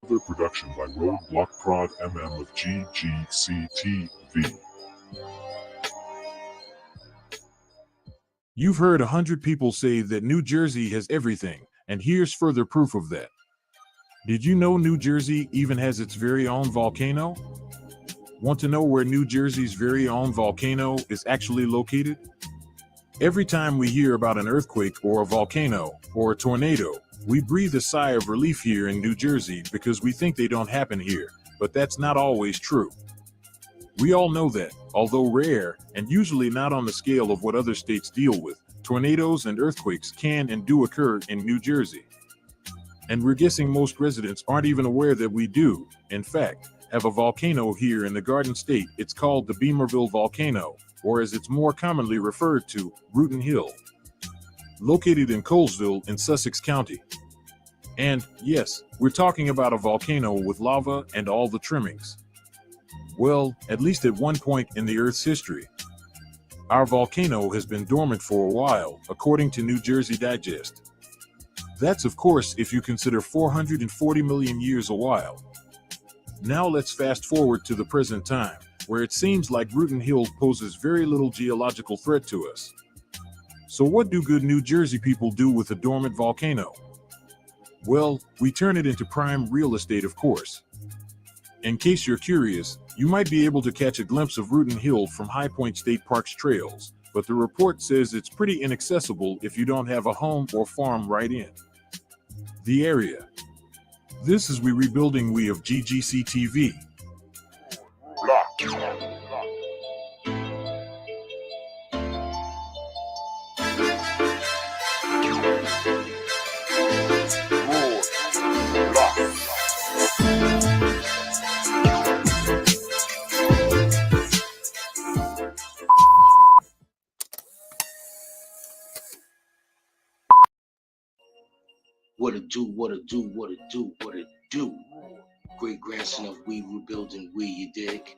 Production by Roadblock Prod MM of GGCTV. You've heard 100 people say that New Jersey has everything, and here's further proof of that. Did you know New Jersey even has its very own volcano? Want to know where New Jersey's very own volcano is actually located? Every time we hear about an earthquake or a volcano or a tornado, we breathe a sigh of relief here in New Jersey because we think they don't happen here, but that's not always true. We all know that, although rare, and usually not on the scale of what other states deal with, tornadoes and earthquakes can and do occur in New Jersey. And we're guessing most residents aren't even aware that we do, in fact, have a volcano here in the Garden State. It's called the Beamerville Volcano, or as it's more commonly referred to, Rutten Hill, located in Colesville in Sussex County. And yes, we're talking about a volcano with lava and all the trimmings. Well, at least at one point in the Earth's history. Our volcano has been dormant for a while, according to New Jersey Digest. That's of course if you consider 440 million years a while. Now let's fast forward to the present time, where it seems like Rutten Hill poses very little geological threat to us. So what do good New Jersey people do with a dormant volcano? Well, we turn it into prime real estate, of course. In case you're curious, you might be able to catch a glimpse of Rutten Hill from High Point State Park's trails, but the report says it's pretty inaccessible if you don't have a home or farm right in the area. This is We Rebuilding We of GGCTV. What it do, what it do, what it do, what it do. Great grandson of We Rebuilding We, you dig?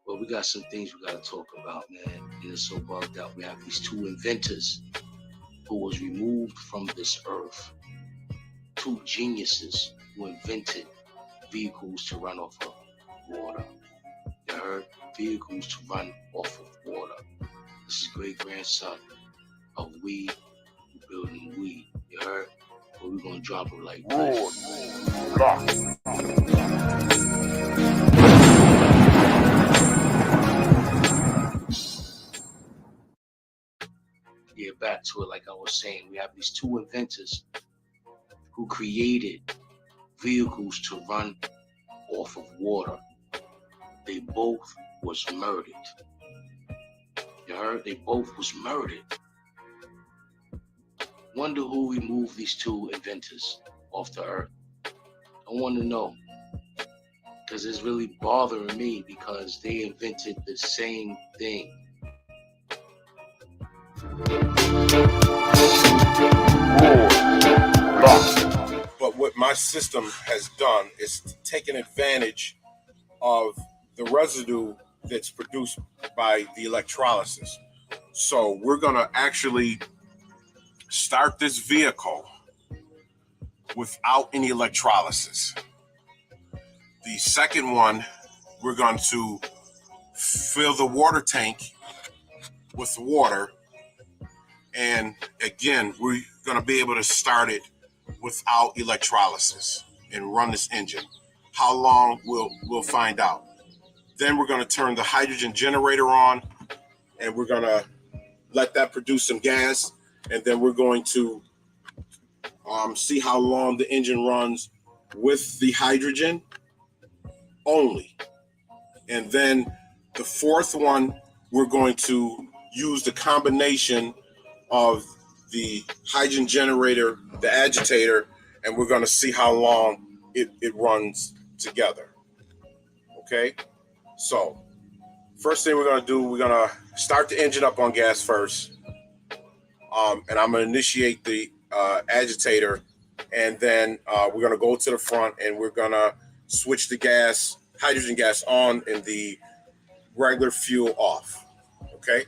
Well, we got some things we got to talk about, man. And it's so bugged out. We have these two inventors who was removed from this earth. Two geniuses who invented vehicles to run off of water. You heard? Vehicles to run off of water. This is great grandson of We Rebuilding We. You heard? But we're gonna drop it like this. Yeah, back to it. Like I was saying, we have these two inventors who created vehicles to run off of water. They both was murdered. You heard? They both was murdered. Wonder who removed these two inventors off the earth. I want to know, because it's really bothering me because they invented the same thing. But what my system has done is taken advantage of the residue that's produced by the electrolysis. So we're going to actually start this vehicle without any electrolysis. The second one, we're going to fill the water tank with water. And again, we're going to be able to start it without electrolysis and run this engine. How long, we'll find out. Then we're going to turn the hydrogen generator on, and we're going to let that produce some gas. And then we're going to see how long the engine runs with the hydrogen only. And then the fourth one, we're going to use the combination of the hydrogen generator, the agitator, and we're going to see how long it runs together. Okay? So, first thing we're going to do, we're going to start the engine up on gas first. And I'm going to initiate the agitator, and then we're going to go to the front, and we're going to switch the gas, hydrogen gas on, and the regular fuel off. Okay?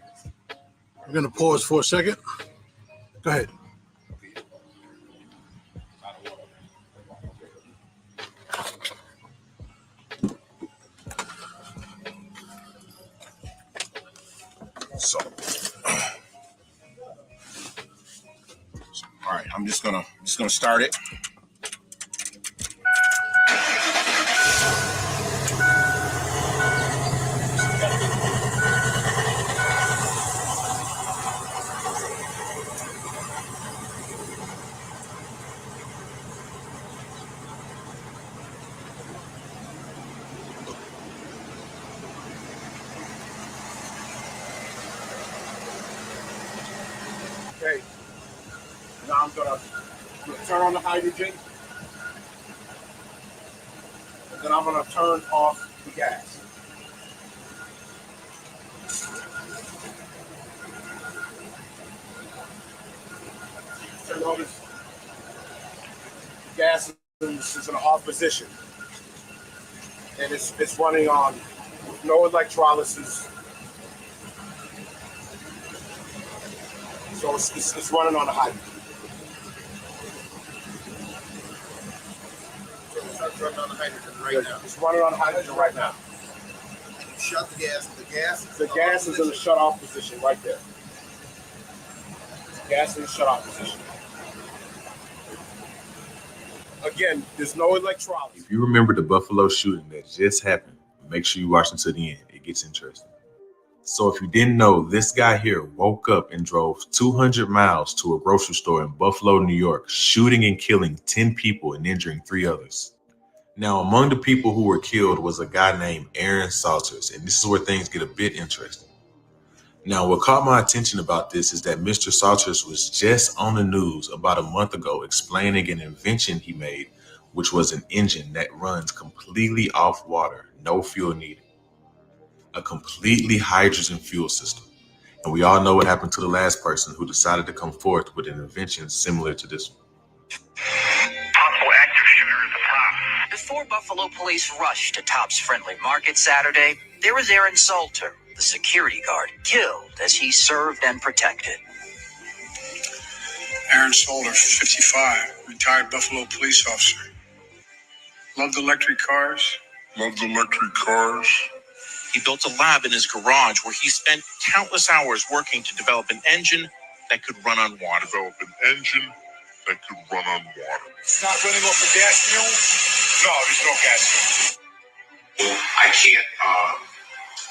I'm going to pause for a second. Go ahead. I'm just gonna start it. Okay. Now I'm gonna turn on the hydrogen, and then I'm gonna turn off the gas. So notice the gas is in an off position, and it's running on no electrolysis. So it's running on the hydrogen. It's running on the hydrogen right now. It's running on the hydrogen right now. Shut the gas. The gas is in the shut off position right there. Gas in the shut off position. Again, there's no electrolysis. If you remember the Buffalo shooting that just happened, make sure you watch until the end. It gets interesting. So if you didn't know, this guy here woke up and drove 200 miles to a grocery store in Buffalo, New York, shooting and killing 10 people and injuring 3 others. Now, among the people who were killed was a guy named Aaron Salters, and this is where things get a bit interesting. Now, what caught my attention about this is that Mr. Salters was just on the news about a month ago explaining an invention he made, which was an engine that runs completely off water, no fuel needed. A completely hydrogen fuel system. And we all know what happened to the last person who decided to come forth with an invention similar to this one. Possible active shooter at the top. Before Buffalo police rushed to Tops Friendly Market Saturday, there was Aaron Salter, the security guard, killed as he served and protected. Aaron Salter, 55, retired Buffalo police officer. Loved electric cars. He built a lab in his garage where he spent countless hours working to develop an engine that could run on water. It's not running off a gas fuel? No, there's no gas. I can't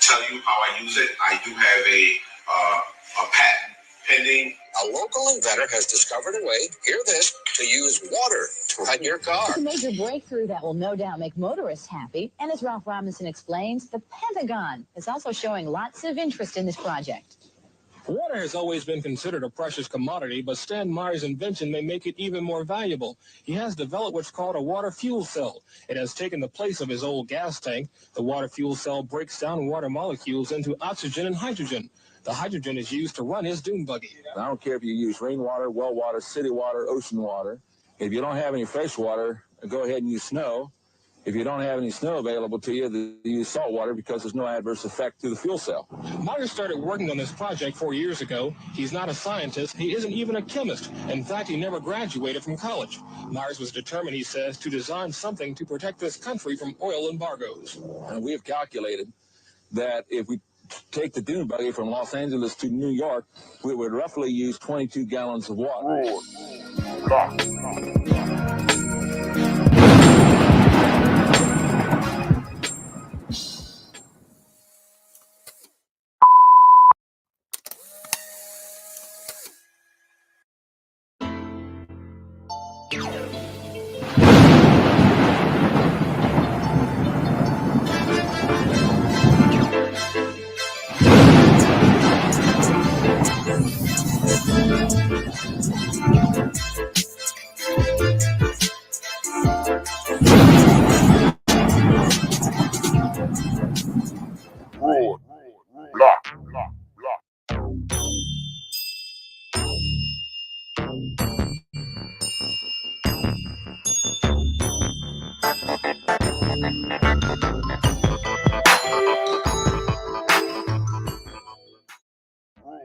tell you how I use it. I do have a patent pending. A local inventor has discovered a way, hear this, to use water to run your car. It's a major breakthrough that will no doubt make motorists happy. And as Ralph Robinson explains, the Pentagon is also showing lots of interest in this project. Water has always been considered a precious commodity, but Stan Meyer's invention may make it even more valuable. He has developed what's called a water fuel cell. It has taken the place of his old gas tank. The water fuel cell breaks down water molecules into oxygen and hydrogen. The hydrogen is used to run his dune buggy. I don't care if you use rainwater, well water, city water, ocean water. If you don't have any fresh water, go ahead and use snow. If you don't have any snow available to you, then use salt water because there's no adverse effect to the fuel cell. Meyer started working on this project 4 years ago. He's not a scientist. He isn't even a chemist. In fact, he never graduated from college. Myers was determined, he says, to design something to protect this country from oil embargoes. And we have calculated that if we take the dune buggy from Los Angeles to New York, we would roughly use 22 gallons of water.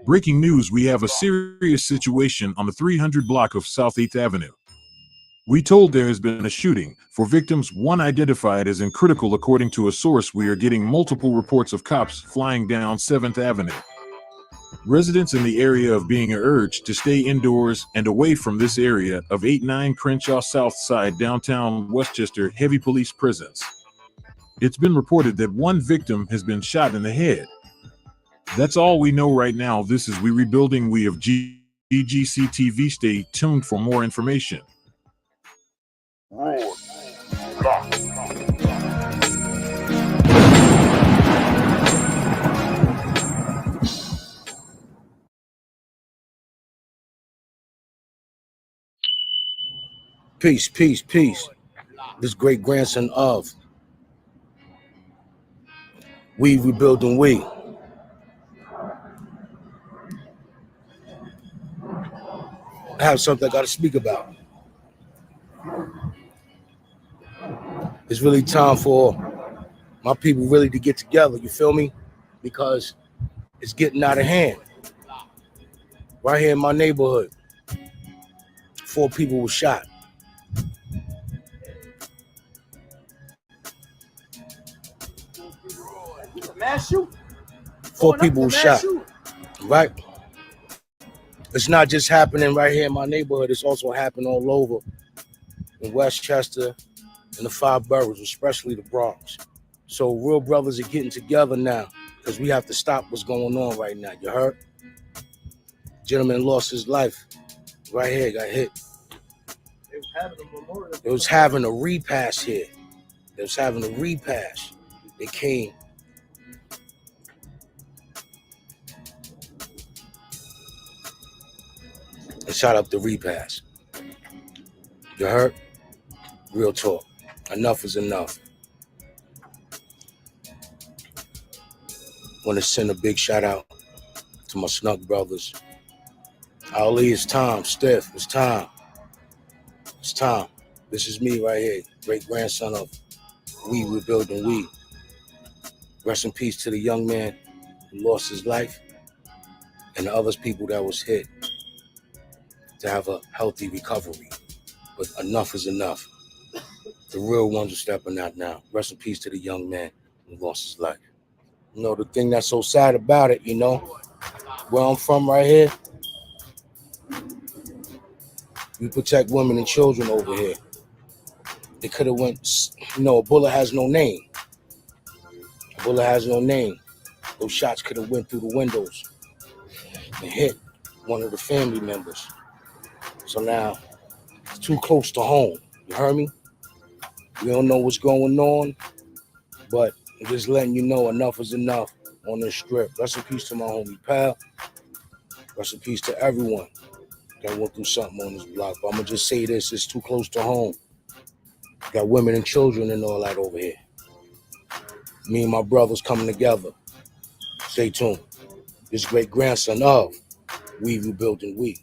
Breaking news, we have a serious situation on the 300 block of South 8th Avenue. We told there has been a shooting. For victims, one identified as in critical. According to a source, we are getting multiple reports of cops flying down 7th Avenue. Residents in the area are being urged to stay indoors and away from this area of 89 Crenshaw South Side, downtown Westchester, heavy police presence. It's been reported that one victim has been shot in the head. That's all we know right now. This is We Rebuilding We of GGC TV. Stay tuned for more information. Peace, peace, peace. This great grandson of We Rebuilding We. I have something I got to speak about. It's really time for my people really to get together, you feel me? Because it's getting out of hand. Right here in my neighborhood, 4 people were shot. Mass shoot. 4 people were shot. Right? It's not just happening right here in my neighborhood. It's also happening all over in Westchester and the 5 boroughs, especially the Bronx. So real brothers are getting together now because we have to stop what's going on right now. You heard? Gentleman lost his life right here, got hit. They was having a repass here. They was having a repass. They came. And shot up the repass. You heard? Real talk. Enough is enough. Want to send a big shout out to my Snuck brothers. Ali, it's time. Steph, it's time. It's time. This is me right here, great grandson of We Rebuilding We. Rest in peace to the young man who lost his life and the other people that was hit. To have a healthy recovery. But enough is enough. The real ones are stepping out now. Rest in peace to the young man who lost his life. You know, the thing that's so sad about it, you know, where I'm from right here, we protect women and children over here. They could have went, you know, a bullet has no name. A bullet has no name. Those shots could have went through the windows and hit one of the family members. So now, it's too close to home. You heard me? We don't know what's going on, but I'm just letting you know enough is enough on this strip. Rest in peace to my homie pal. Rest in peace to everyone that went through something on this block. But I'm going to just say this, it's too close to home. Got women and children and all that over here. Me and my brothers coming together. Stay tuned. This great grandson of We Rebuilding We.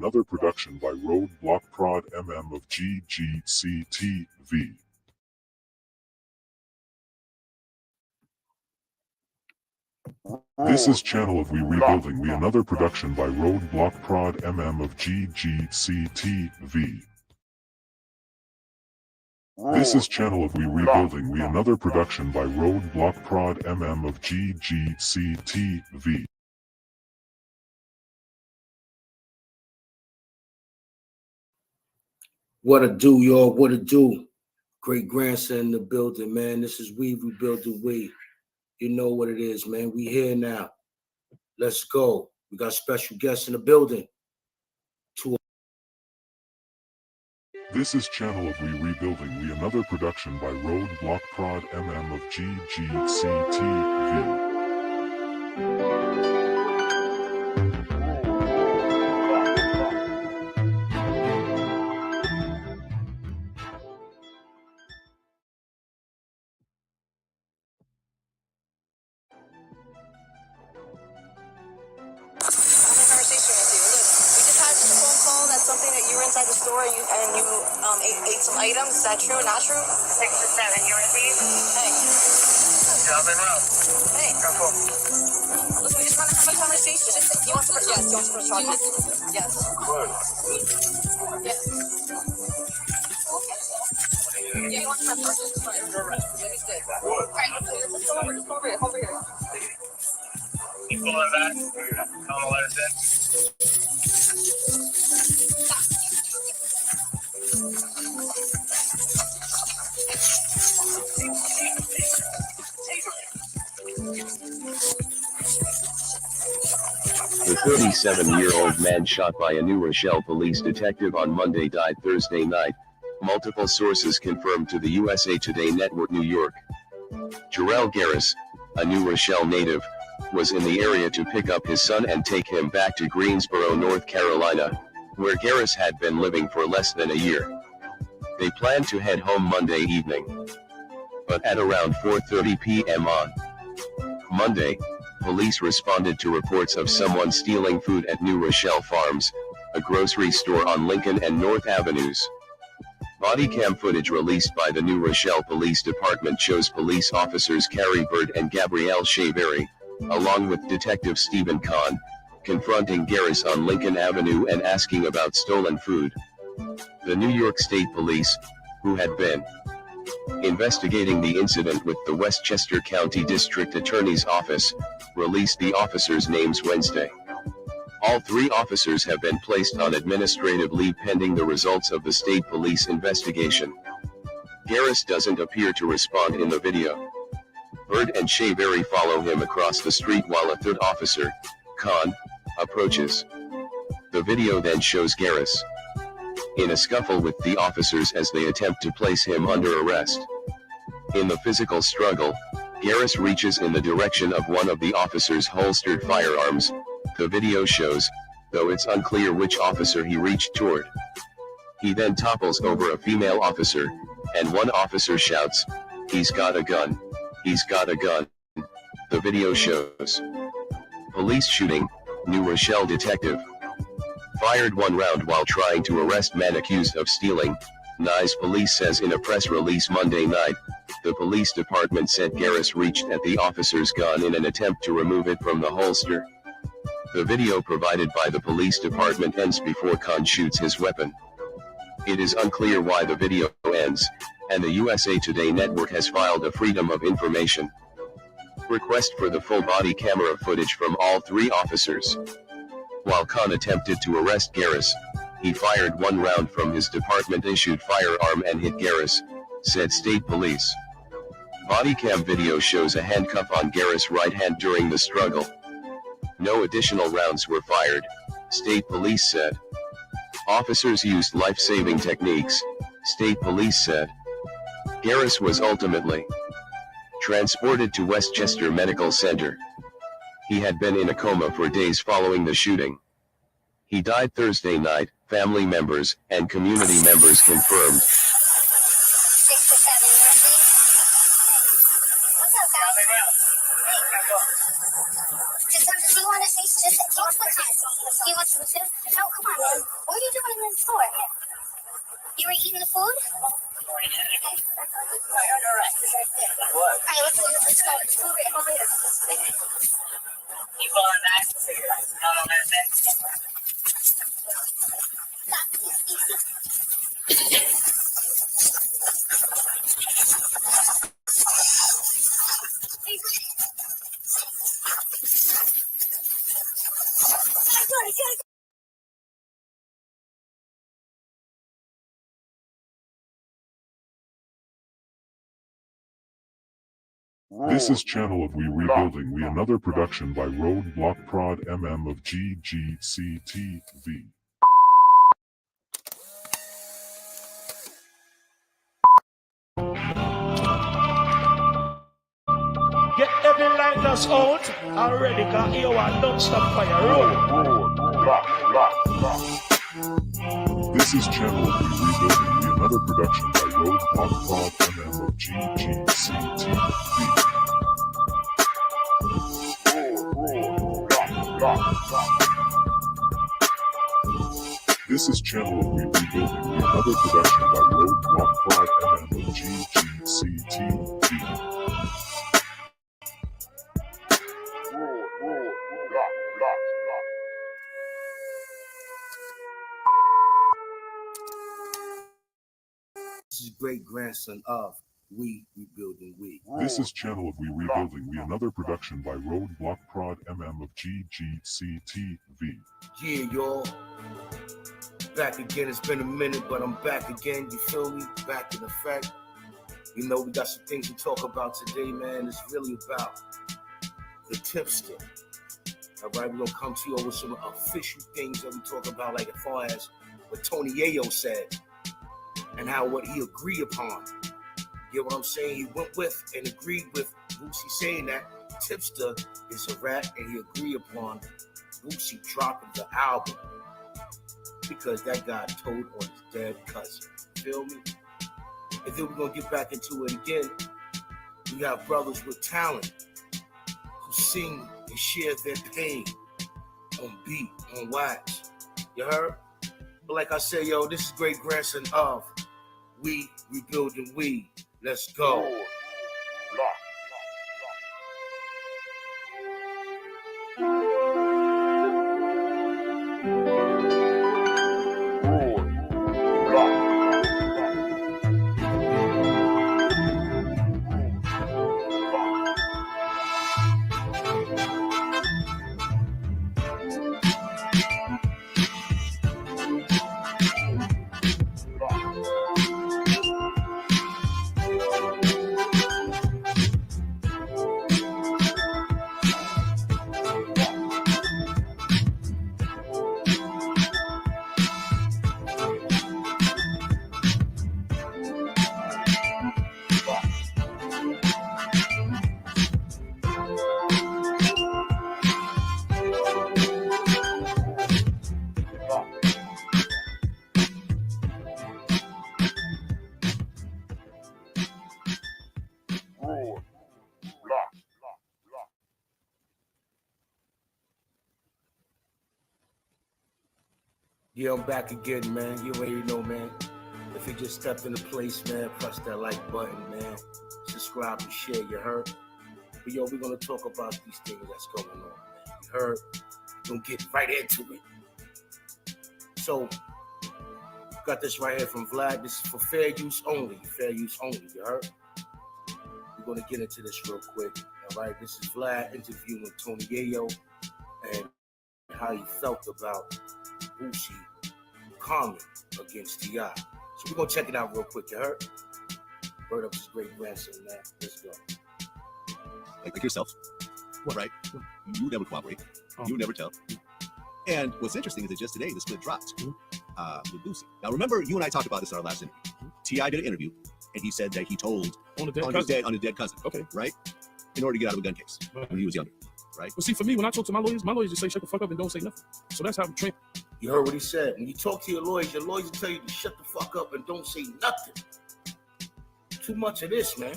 another production by Roadblock Prod MM of GGCTV. This is Channel of We Rebuilding We, another production by Roadblock Prod MM of GGCTV. This is Channel of We Rebuilding We, another production by Roadblock Prod MM of GGCTV. What it do, y'all? What it do? Great grandson in the building, man. This is We Rebuilding We. You know what it is, man. We here now. Let's go. We got special guests in the building. This is Channel of We Rebuilding We, another production by Roadblock Prod MM of GGCTV. Ate some items. Is that true or not true? 6 to 7. You receive? Hey. Job in row. Hey. Careful. Listen, we just want to have a conversation. He wants to press yes. He wants to press charges. Yes. Good. Yes. Yeah, he wants to press charges. It's fine. You're right. Let me sit. Good. All right, let's go over. Just go over here. Over here. You pull it back. Come on, let us in. The 37-year-old man shot by a New Rochelle police detective on Monday died Thursday night, multiple sources confirmed to the USA Today Network New York. Jarrell Garris, a New Rochelle native, was in the area to pick up his son and take him back to Greensboro, North Carolina, where Garris had been living for less than a year. They planned to head home Monday evening. But at around 4:30 p.m. on Monday, police responded to reports of someone stealing food at New Rochelle Farms, a grocery store on Lincoln and North Avenues. Body cam footage released by the New Rochelle Police Department shows police officers Carrie Bird and Gabrielle Shavery, along with Detective Stephen Kahn, confronting Garris on Lincoln Avenue and asking about stolen food. The New York State Police, who had been investigating the incident with the Westchester County District Attorney's Office, released the officers' names Wednesday. All 3 officers have been placed on administrative leave pending the results of the state police investigation. Garris doesn't appear to respond in the video. Bird and Shavery follow him across the street while a third officer, Kahn, approaches. The video then shows Garris in a scuffle with the officers as they attempt to place him under arrest. In the physical struggle, Garris reaches in the direction of one of the officers' holstered firearms, the video shows, though it's unclear which officer he reached toward. He then topples over a female officer, and one officer shouts, "He's got a gun! He's got a gun!" The video shows. Police shooting, New Rochelle detective fired 1 round while trying to arrest man accused of stealing, Nice police says in a press release Monday night. The police department said Garris reached at the officer's gun in an attempt to remove it from the holster. The video provided by the police department ends before Kahn shoots his weapon. It is unclear why the video ends, and the USA Today Network has filed a Freedom of Information request for the full body camera footage from all 3 officers. While Kahn attempted to arrest Garris, he fired 1 round from his department-issued firearm and hit Garris, said state police. Body cam video shows a handcuff on Garris' right hand during the struggle. No additional rounds were fired, state police said. Officers used life-saving techniques, state police said. Garris was ultimately transported to Westchester Medical Center. He had been in a coma for days following the shooting. He died Thursday night, family members and community members confirmed. He wants to. Oh, come on, man. were eating the food? All right, let's go. Food over here. You go on back. This is Channel of We Rebuilding We, another production by Roadblock Prod MM of GGCTV. Get every light that's out already, cause you want don't stop fire. Roll. This is Channel of We Rebuilding We, another production by Roadblock Prod MM of GGCTV. This is Channel of We Rebuilding We, another production by Roadblock Prod MM of GGCTV. This is great grandson of We Rebuilding We. This is Channel of We Rebuilding We, another production by Roadblock Prod MM of GGCTV. Yeah, y'all. Back again. It's been a minute, but I'm back again. You feel me? Back in effect. You know, we got some things to talk about today, man. It's really about the tipster. All right, we're going to come to you over some official things that we talk about, like as far as what Tony Yayo said and how what he agreed upon. You know what I'm saying? He went with and agreed with Boosie saying that tipster is a rat, and he agreed upon Boosie dropping the album because that guy told on his dead cousin. Feel me? And then we're going to get back into it again. We have brothers with talent who sing and share their pain on beat, on wax. You heard? But like I said, yo, this is great grandson of We Rebuilding We. Let's go. Yeah, I'm back again, man. You already know, man. If you just stepped into place, man, press that like button, man. Subscribe and share, you heard? But yo, we're going to talk about these things that's going on, man. You heard? We're going to get right into it. So, got this right here from Vlad. This is for fair use only. Fair use only, you heard? We're going to get into this real quick. All right, this is Vlad interviewing Tony Yayo and how he felt about Boosie comment against T.I. So we're going to check it out real quick, you heard? Word up his great grandson, man. Let's go. Like yourself, right? You would never cooperate. You would never tell. And what's interesting is that just today, the split dropped with Boosie. Now, remember, you and I talked about this in our last interview. T.I. did an interview, and he said that he told on his dead cousin, okay, right? In order to get out of a gun case when he was younger, right? Well, see, for me, when I talk to my lawyers just say shut the fuck up and don't say nothing. So that's how I'm trained. You heard what he said. When you talk to your lawyers will tell you to shut the fuck up and don't say nothing. Too much of this, man.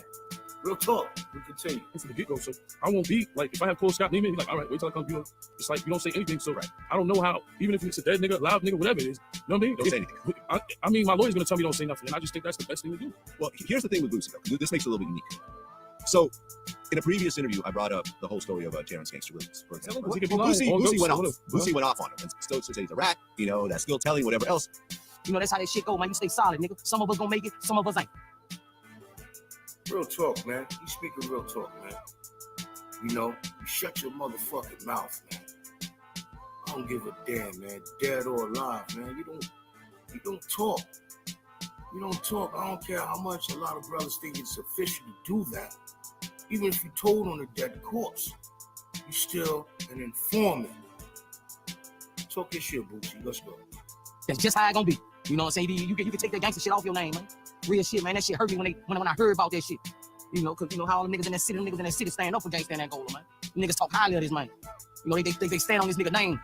Real talk. We continue. From the get-go, so I won't be like, if I have called Scott Neiman, he's like, all right, wait till I come, it's like you don't say anything, so I don't know how, even if it's a dead nigga, loud nigga, whatever it is, you know what I mean? Don't say anything. I mean, my lawyer's gonna tell me don't say nothing, and I just think that's the best thing to do. Well, here's the thing with Boosie, though. This makes it a little bit unique. So, in a previous interview, I brought up the whole story of Terrence Gangster Williams, for example. Boosie went off. Boosie went off on him, and still says he's a rat. You know, that's still telling, whatever else. You know, that's how that shit go, man. You stay solid, nigga. Some of us gonna make it, some of us ain't. Real talk, man. You speaking real talk, man. You know, you shut your motherfucking mouth, man. I don't give a damn, man. Dead or alive, man. You don't talk. You don't talk. I don't care how much a lot of brothers think it's official to do that. Even if you told on a dead corpse, you still an informant. Talk your shit, Boosie. Let's go. That's just how it gonna be. You know what I'm saying? You can take that gangster shit off your name, man. Real shit, man. That shit hurt me when I heard about that shit. You know, cause you know how all the niggas in that city stand up for gangsta and that goal, man. Niggas talk highly of this man. You know, they stand on this nigga name.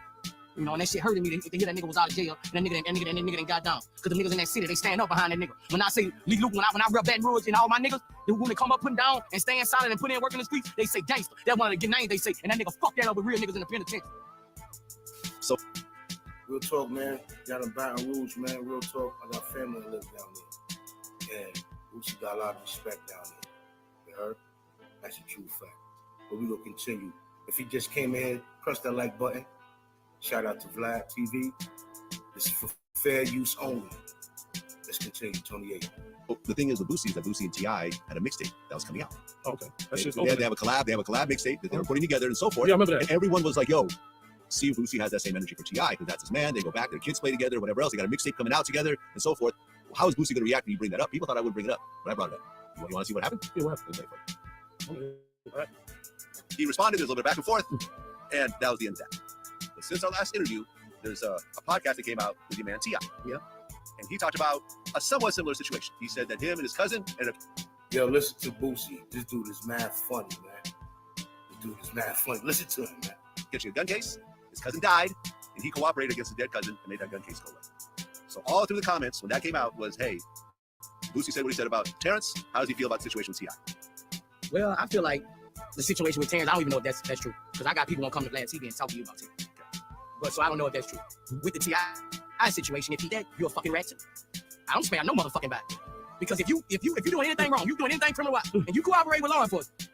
You know, and that shit hurted me to hear that nigga was out of jail and that nigga done got down. Cause the niggas in that city, they stand up behind that nigga. When I say Lee Luke, when I rep Baton Rouge and all my niggas, when they come up, putting down and staying solid and putting in work in the streets, they say gangster. That's one of the names they say, and that nigga fuck that up with real niggas in the penitentiary. So, real talk, man. Down in Baton Rouge, man. Real talk. I got family that live down there. And Boosie got a lot of respect down there. You heard? That's a true fact. But we will continue. If he just came in, press that like button. Shout out to Vlad TV. This is for fair use only. Let's continue, Tony A. Well, the thing is with Boosie is that Boosie and T.I. had a mixtape that was coming out. Okay. They have a collab mixtape that they were putting together and so forth. Yeah, I remember that. And everyone was like, yo, see if Boosie has that same energy for T.I. because that's his man. They go back, their kids play together, whatever else. They got a mixtape coming out together and so forth. Well, how is Boosie going to react when you bring that up? People thought I would bring it up, but I brought it up. You want to see what happened? Yeah, what happened? Okay. He responded, there's a little bit back and forth, and that was the end of that. But since our last interview, there's a podcast that came out with your man T.I. Yeah. And he talked about a somewhat similar situation. He said that him and his cousin ended up. Yo, listen to Boosie. This dude is mad funny, man. This dude is mad funny. Listen to him, man. Gets you a gun case. His cousin died, and he cooperated against his dead cousin and made that gun case go away. So all through the comments when that came out was, hey, Boosie said what he said about Terrence. How does he feel about the situation with T.I.? Well, I feel like the situation with Terrence, I don't even know if that's true. Because I got people who come to Vlad TV and talk to you about it. But so I don't know if that's true. With the T.I. situation, if he dead, you're a fucking rat. I don't spare no motherfucking body. Because if you're doing anything wrong, you doing anything criminal, and you cooperate with law enforcement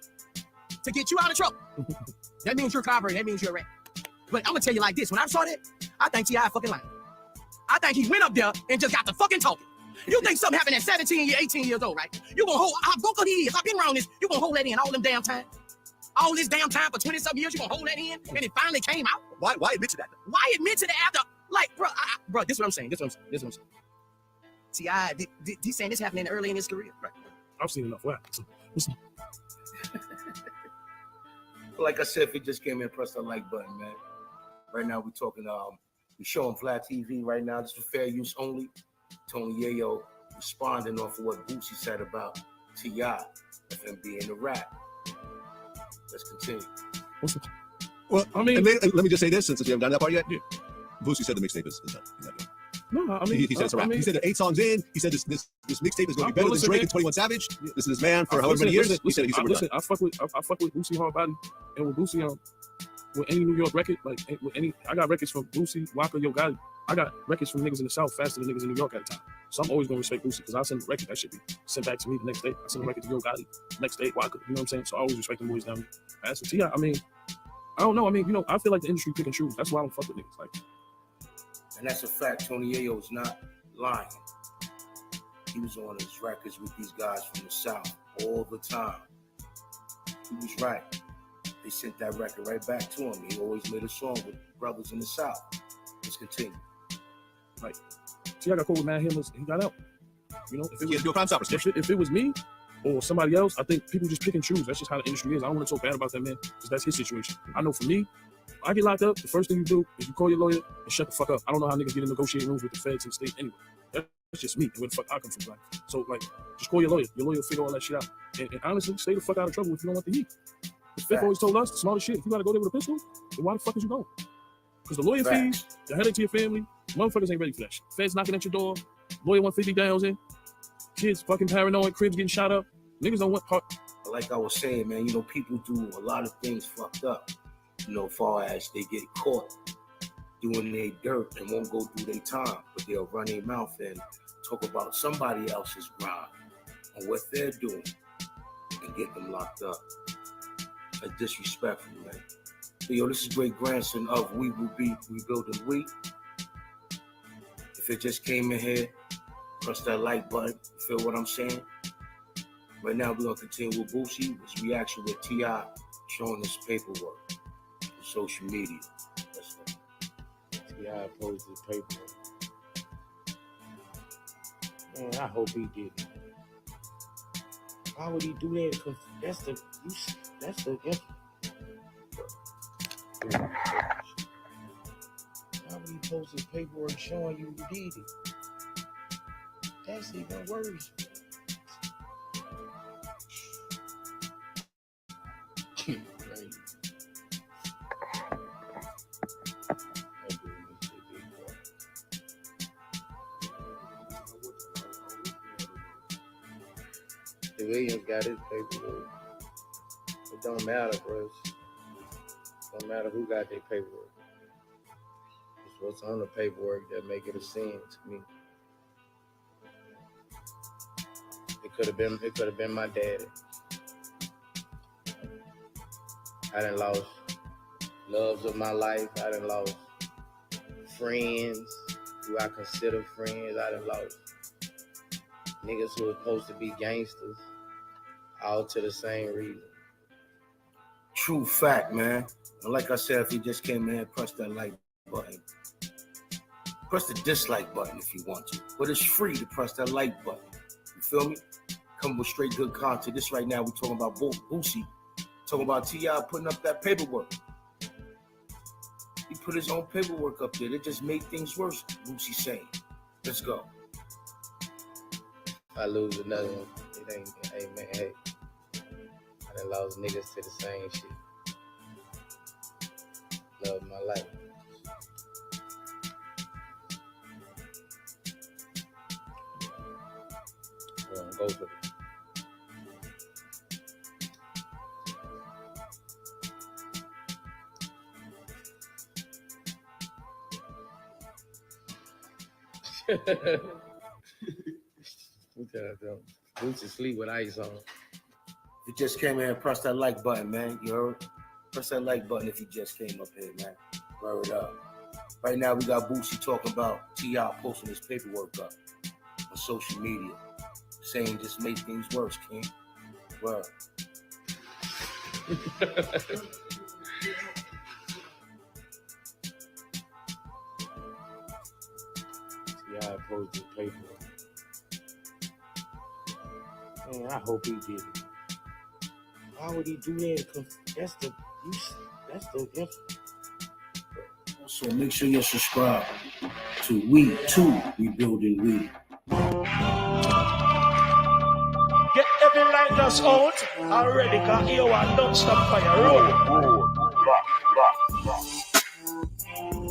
to get you out of trouble, that means you're cooperating. That means you're a rat. But I'm gonna tell you like this: when I saw that, I think T.I. fucking lying. I think he went up there and just got to fucking talking. You think something happened at 17, 18 years old, right? You gonna hold, I've been around this, you gonna hold that in all them damn time? All this damn time for 20-something years, you gonna hold that in? And it finally came out? Why admit to that? Why admit to that after, like, bro, this is what I'm saying, this is what I'm saying. T.I., he's saying this happening early in his career. Right. I've seen enough. What? Like I said, if it just came in, press the like button, man. Right now, we're talking, we showing Vlad TV right now. This is for fair use only. Tony Yayo responding off of what Boosie said about T.I. of him being a rat. Let's continue. Well, I mean, let me just say this since we haven't done that part yet. Yeah. Boosie said the mixtape is done. No, I mean, he said it's a wrap. He said that 8 songs in. He said this mixtape is going to be better than Drake and 21 Savage. This is his man for however many years. He said I fuck with Boosie hard body, and with Boosie with any New York record, like with any, I got records from Boosie, Waka, Yo Gotti. I got records from niggas in the South faster than niggas in New York at the time. So I'm always gonna respect Boosie because I send a record that should be sent back to me the next day. I send a record to Yo Gotti next day, Waka. You know what I'm saying? So I always respect the boys down there. As for T.I., I mean, I don't know. I mean, you know, I feel like the industry pick and choose. That's why I don't fuck with niggas. Like, and that's a fact. Tony Yayo is not lying. He was on his records with these guys from the South all the time. He was right. They sent that record right back to him. He always made a song with brothers in the South. Let's continue. Like, T.I. got cool with Mad Himmels, he got out. You know, if it was me or somebody else, I think people just pick and choose. That's just how the industry is. I don't want to talk bad about that man because that's his situation. I know for me, if I get locked up, the first thing you do is you call your lawyer and shut the fuck up. I don't know how niggas get in negotiating rooms with the feds and the state anyway. That's just me and where the fuck I come from. Like, so, like, just call your lawyer. Your lawyer will figure all that shit out. And honestly, stay the fuck out of trouble if you don't want the heat. The fifth always told us the smartest shit. If you gotta go there with a pistol, then why the fuck is you going? Because the lawyer fees, the headache to your family, motherfuckers ain't ready for that shit. Feds knocking at your door, lawyer want $50,000, kids fucking paranoid, cribs getting shot up. Niggas don't want part. like I was saying, man, you know, people do a lot of things fucked up, you know, far as they get caught doing their dirt and won't go through their time, but they'll run their mouth and talk about somebody else's crime and what they're doing and get them locked up. That's disrespectful, man. So, yo, this is great grandson of We Will Be Rebuilding We. If it just came in here, press that like button. You feel what I'm saying? Right now, we're going to continue with Boosie. This reaction with T.I. showing his paperwork on social media. Let's go. T.I. posted paperwork. Man, I hope he did it. Why would he do that? Because that's the why would he post his paperwork showing you who did it? That's even worse. The Williams got his paperwork. It don't matter, bro. It don't matter who got their paperwork. It's what's on the paperwork that make it a sin to me. It could have been my daddy. I done lost loves of my life. I done lost friends who I consider friends. I done lost niggas who are supposed to be gangsters, all to the same reason. True fact, man. And like I said, if you just came in here, press that like button. Press the dislike button if you want to. But it's free to press that like button. You feel me? Come with straight good content. This right now, we're talking about Boosie. Talking about T.I. putting up that paperwork. He put his own paperwork up there. It just made things worse, Boosie saying. Let's go. If I lose another one, it ain't, hey man, hey. I done lost niggas to the same shit. Love my life. Go for it. Boots sleep with ice on. You just came in and press that like button, man. You heard? Press that like button if you just came up here, man. Word up. Right now, we got Boosie talking about T.I. posting his paperwork up on social media, saying just make things worse, King. Word. T.I. posted paperwork. Man, I hope he did it. Why would he do that? Because that's the. So make sure you're subscribed to We Too Rebuilding We. Get every light that's out already, cause you want don't stop fire. Roll.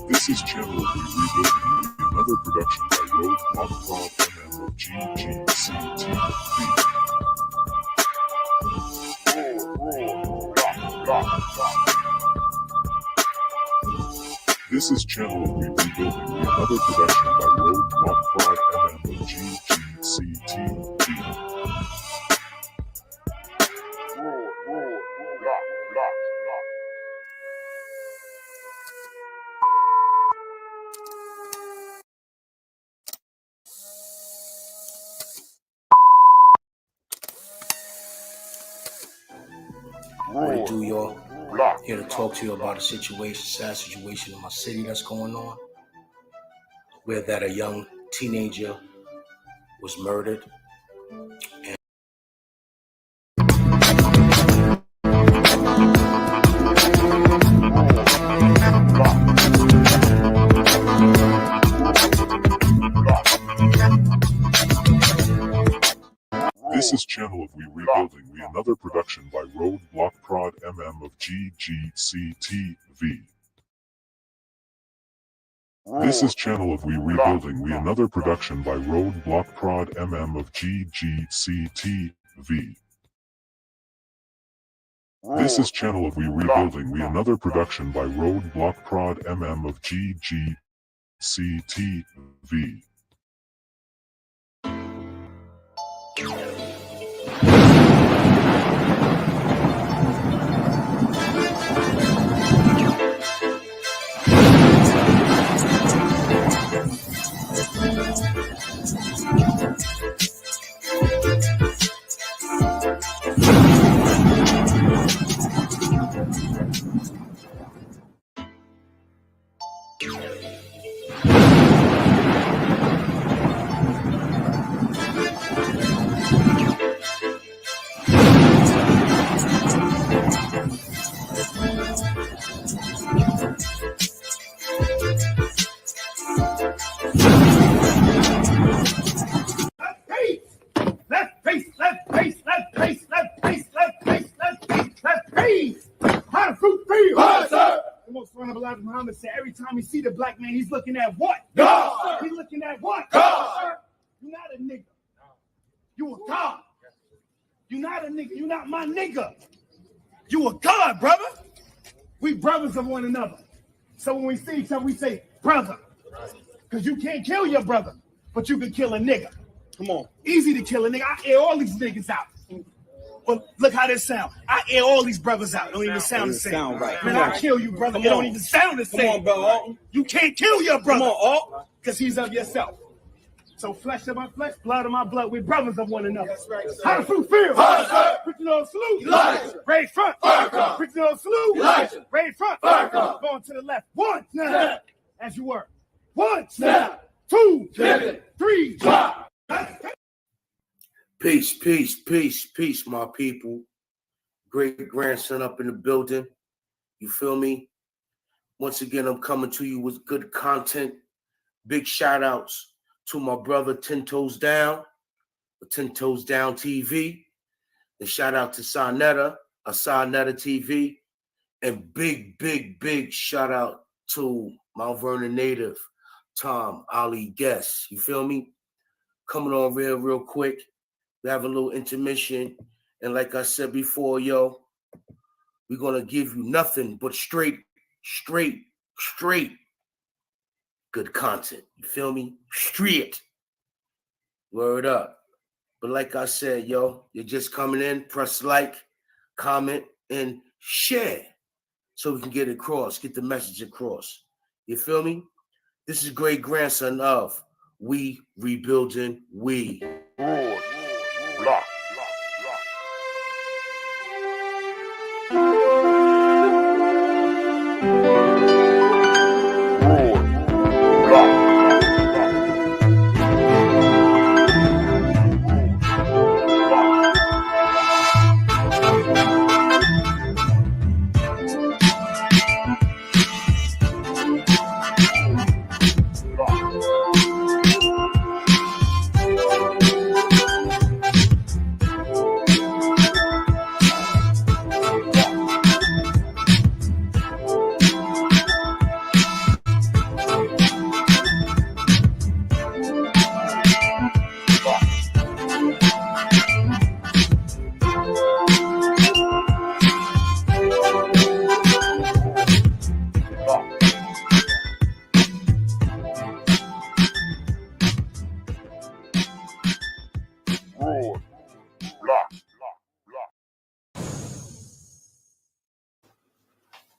This is Channel of We Rebuilding We, another production by Road Block Prod MM of GGCTV. This is Channel of We Rebuilding We, another production by Road Block Prod MM of GGCTV. What to do, y'all? Here to talk to you about a situation, sad situation in my city that's going on, where that a young teenager was murdered. And This is Channel of We Rebuilding We, another production by Road Block Prod MM of GGCTV. This is Channel of We Rebuilding We, another production by Road Block Prod MM of GGCTV. This is Channel of We Rebuilding We, another production by Roadblock Prod MM of GGCTV. Muhammad said every time he see the black man, he's looking at what? God. He's looking at what? God. You're not a nigga. You a God. You're not a nigga. You're not my nigga. You a God, brother. We brothers of one another. So when we see each other, we say brother. Because you can't kill your brother, but you can kill a nigga. Come on. Easy to kill a nigga. I air all these niggas out. Well, look how this sound. I air all these brothers out. It don't even sound the same. Sound right. Man, I kill you, brother. It don't even sound the same. Come on, bro. You can't kill your brother. Come on, because he's of yourself. So flesh of my flesh, blood of my blood. We're brothers of one another. That's right, how the fruit feel? Preaching on salute. Elijah. Raise front. Preaching on salute. Elijah. Raise front. Going to the left. One. Snap. As you were. One. Snap. Two. Three. Drop. Peace, peace, peace, peace, my people. Great grandson up in the building. You feel me? Once again, I'm coming to you with good content. Big shout outs to my brother 10 Toes Down, 10 Toes Down TV. And shout out to Sarnetta, Sarnetta TV. And big shout out to Mount Vernon native, Tom Ali Guest. You feel me? Coming on real quick. We have a little intermission. And like I said before, yo, we're going to give you nothing but straight good content. You feel me? Straight. Word up. But like I said, yo, you're just coming in, press like, comment, and share so we can get it across, get the message across. You feel me? This is great grandson of We Rebuilding We. Block.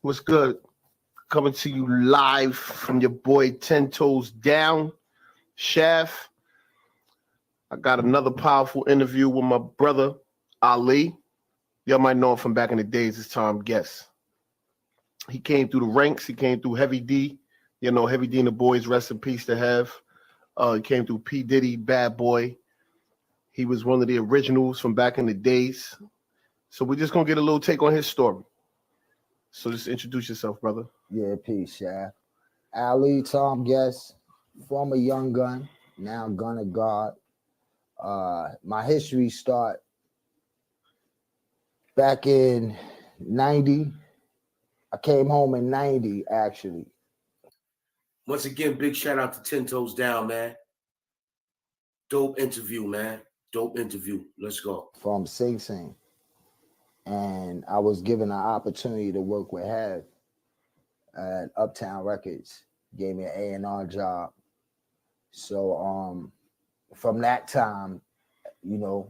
What's good? Coming to you live from your boy 10 Toes Down, Chef. I got another powerful interview with my brother, Ali. Y'all might know him from back in the days as Tom Guest. He came through the ranks. He came through Heavy D. You know, Heavy D and the boys, rest in peace to have. He came through P. Diddy, Bad Boy. He was one of the originals from back in the days. So we're just going to get a little take on his story. So just introduce yourself, brother. Yeah, peace, Chef. Ali, Tom Guest, former Young Gun, now Gun of God. My history start back in 90. I came home in 90, actually. Once again, big shout out to 10 Toes Down, man. Dope interview, man. Dope interview. Let's go. From Sing Sing. and I was given an opportunity to work with Hev at Uptown Records. Gave me an A&R job. So from that time, you know,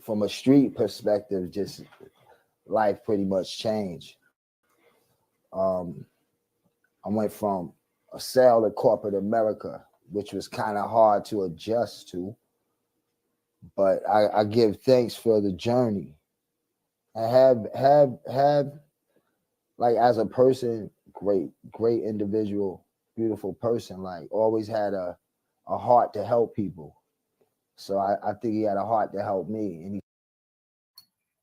from a street perspective, just life pretty much changed. I went from a sale to corporate America, which was kind of hard to adjust to, but I give thanks for the journey. I have like as a person, great individual, beautiful person, like always had a heart to help people. So I think he had a heart to help me. And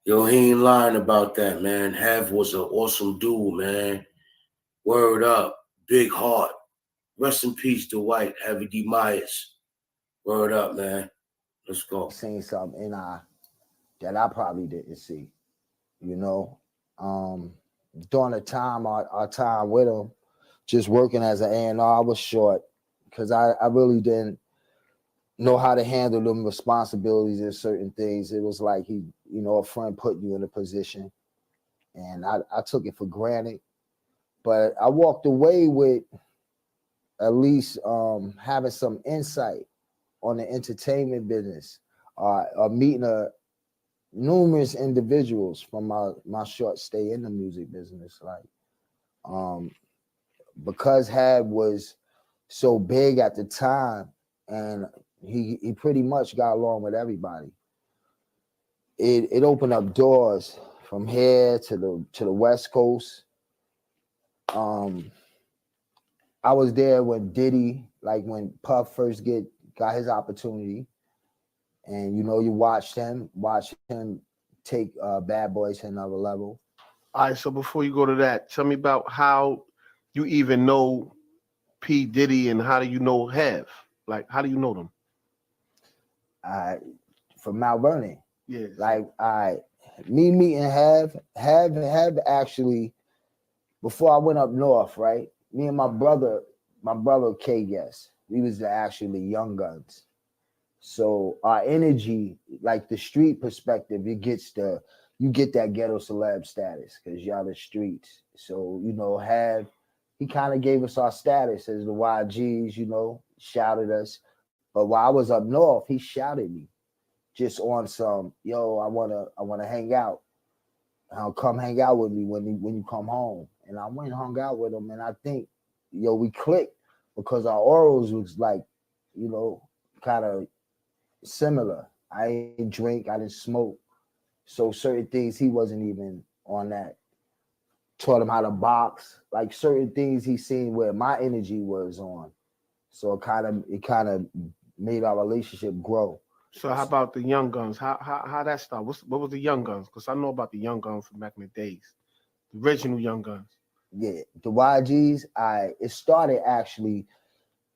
Yo, he ain't lying about that, man. Hev was an awesome dude, man. Word up. Big heart. Rest in peace, Dwight Heavy D. Myers. Word up, man. Let's go. Seen something in that I probably didn't see, you know. During the time, our time with him, just working as an A&R, I was short because I really didn't know how to handle them responsibilities and certain things. It was like he, you know, a friend put you in a position, and I took it for granted. But I walked away with at least having some insight on the entertainment business, meeting numerous individuals from my short stay in the music business. Like, because Hev was so big at the time, and he pretty much got along with everybody. It opened up doors from here to the West Coast. I was there when Diddy, like when Puff first got his opportunity, and you know, you watched him take Bad Boys to another level. All right, so before you go to that, tell me about how you even know P. Diddy and how do you know Hev? Like, how do you know them? From Mount Vernon. Yeah. Like, me meeting Hev actually, before I went up north, right? Me and my brother K Guess, we was actually Young Guns. So our energy, like the street perspective, you get that ghetto celeb status because y'all the streets. So, you know, he kind of gave us our status as the YGs, you know, shouted us. But while I was up north, he shouted me just on some, yo, I wanna hang out. Come hang out with me when you come home. And I went and hung out with him, and I think, yo, we clicked because our orals was like, you know, kind of similar. I didn't drink, I didn't smoke. So certain things he wasn't even on that. Taught him how to box, like certain things he seen where my energy was on. So it kind of made our relationship grow. So how about the Young Guns? How that started? What was the Young Guns? Because I know about the Young Guns from back in the days, the original Young Guns. Yeah, the YGs. It started actually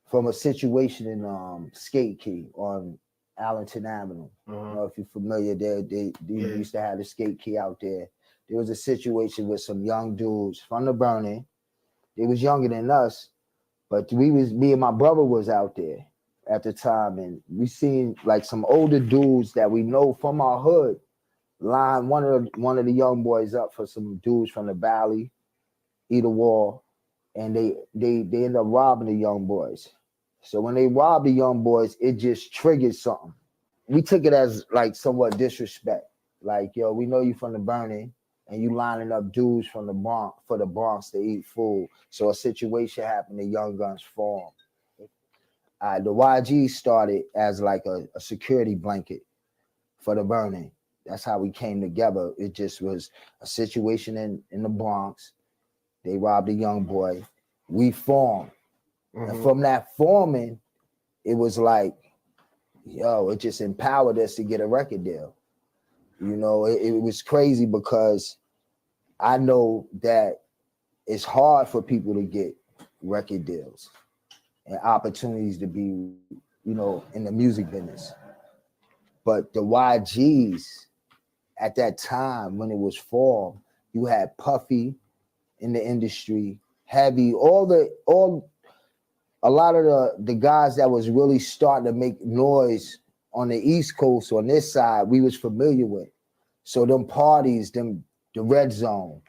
from a situation in Skate Key on Allenton Avenue. I don't know if you're familiar there. They used to have the Skate Key out there. There was a situation with some young dudes from the Burning. They was younger than us, but me and my brother was out there at the time, and we seen like some older dudes that we know from our hood line one of the young boys up for some dudes from the Valley, eat a wall, and they end up robbing the young boys. So when they robbed the young boys, it just triggered something. We took it as like somewhat disrespect. Like, yo, we know you from the Burning, and you lining up dudes from the Bronx for the Bronx to eat food. So a situation happened, the Young Guns formed. The YG started as like a security blanket for the Burning. That's how we came together. It just was a situation in the Bronx. They robbed a young boy. We formed. And from that forming, it was like, yo, it just empowered us to get a record deal. You know, it was crazy because I know that it's hard for people to get record deals and opportunities to be, you know, in the music business. But the YGs at that time when it was formed, you had Puffy in the industry, Heavy, a lot of the guys that was really starting to make noise on the East Coast on this side, we was familiar with. So them parties, the Red Zone,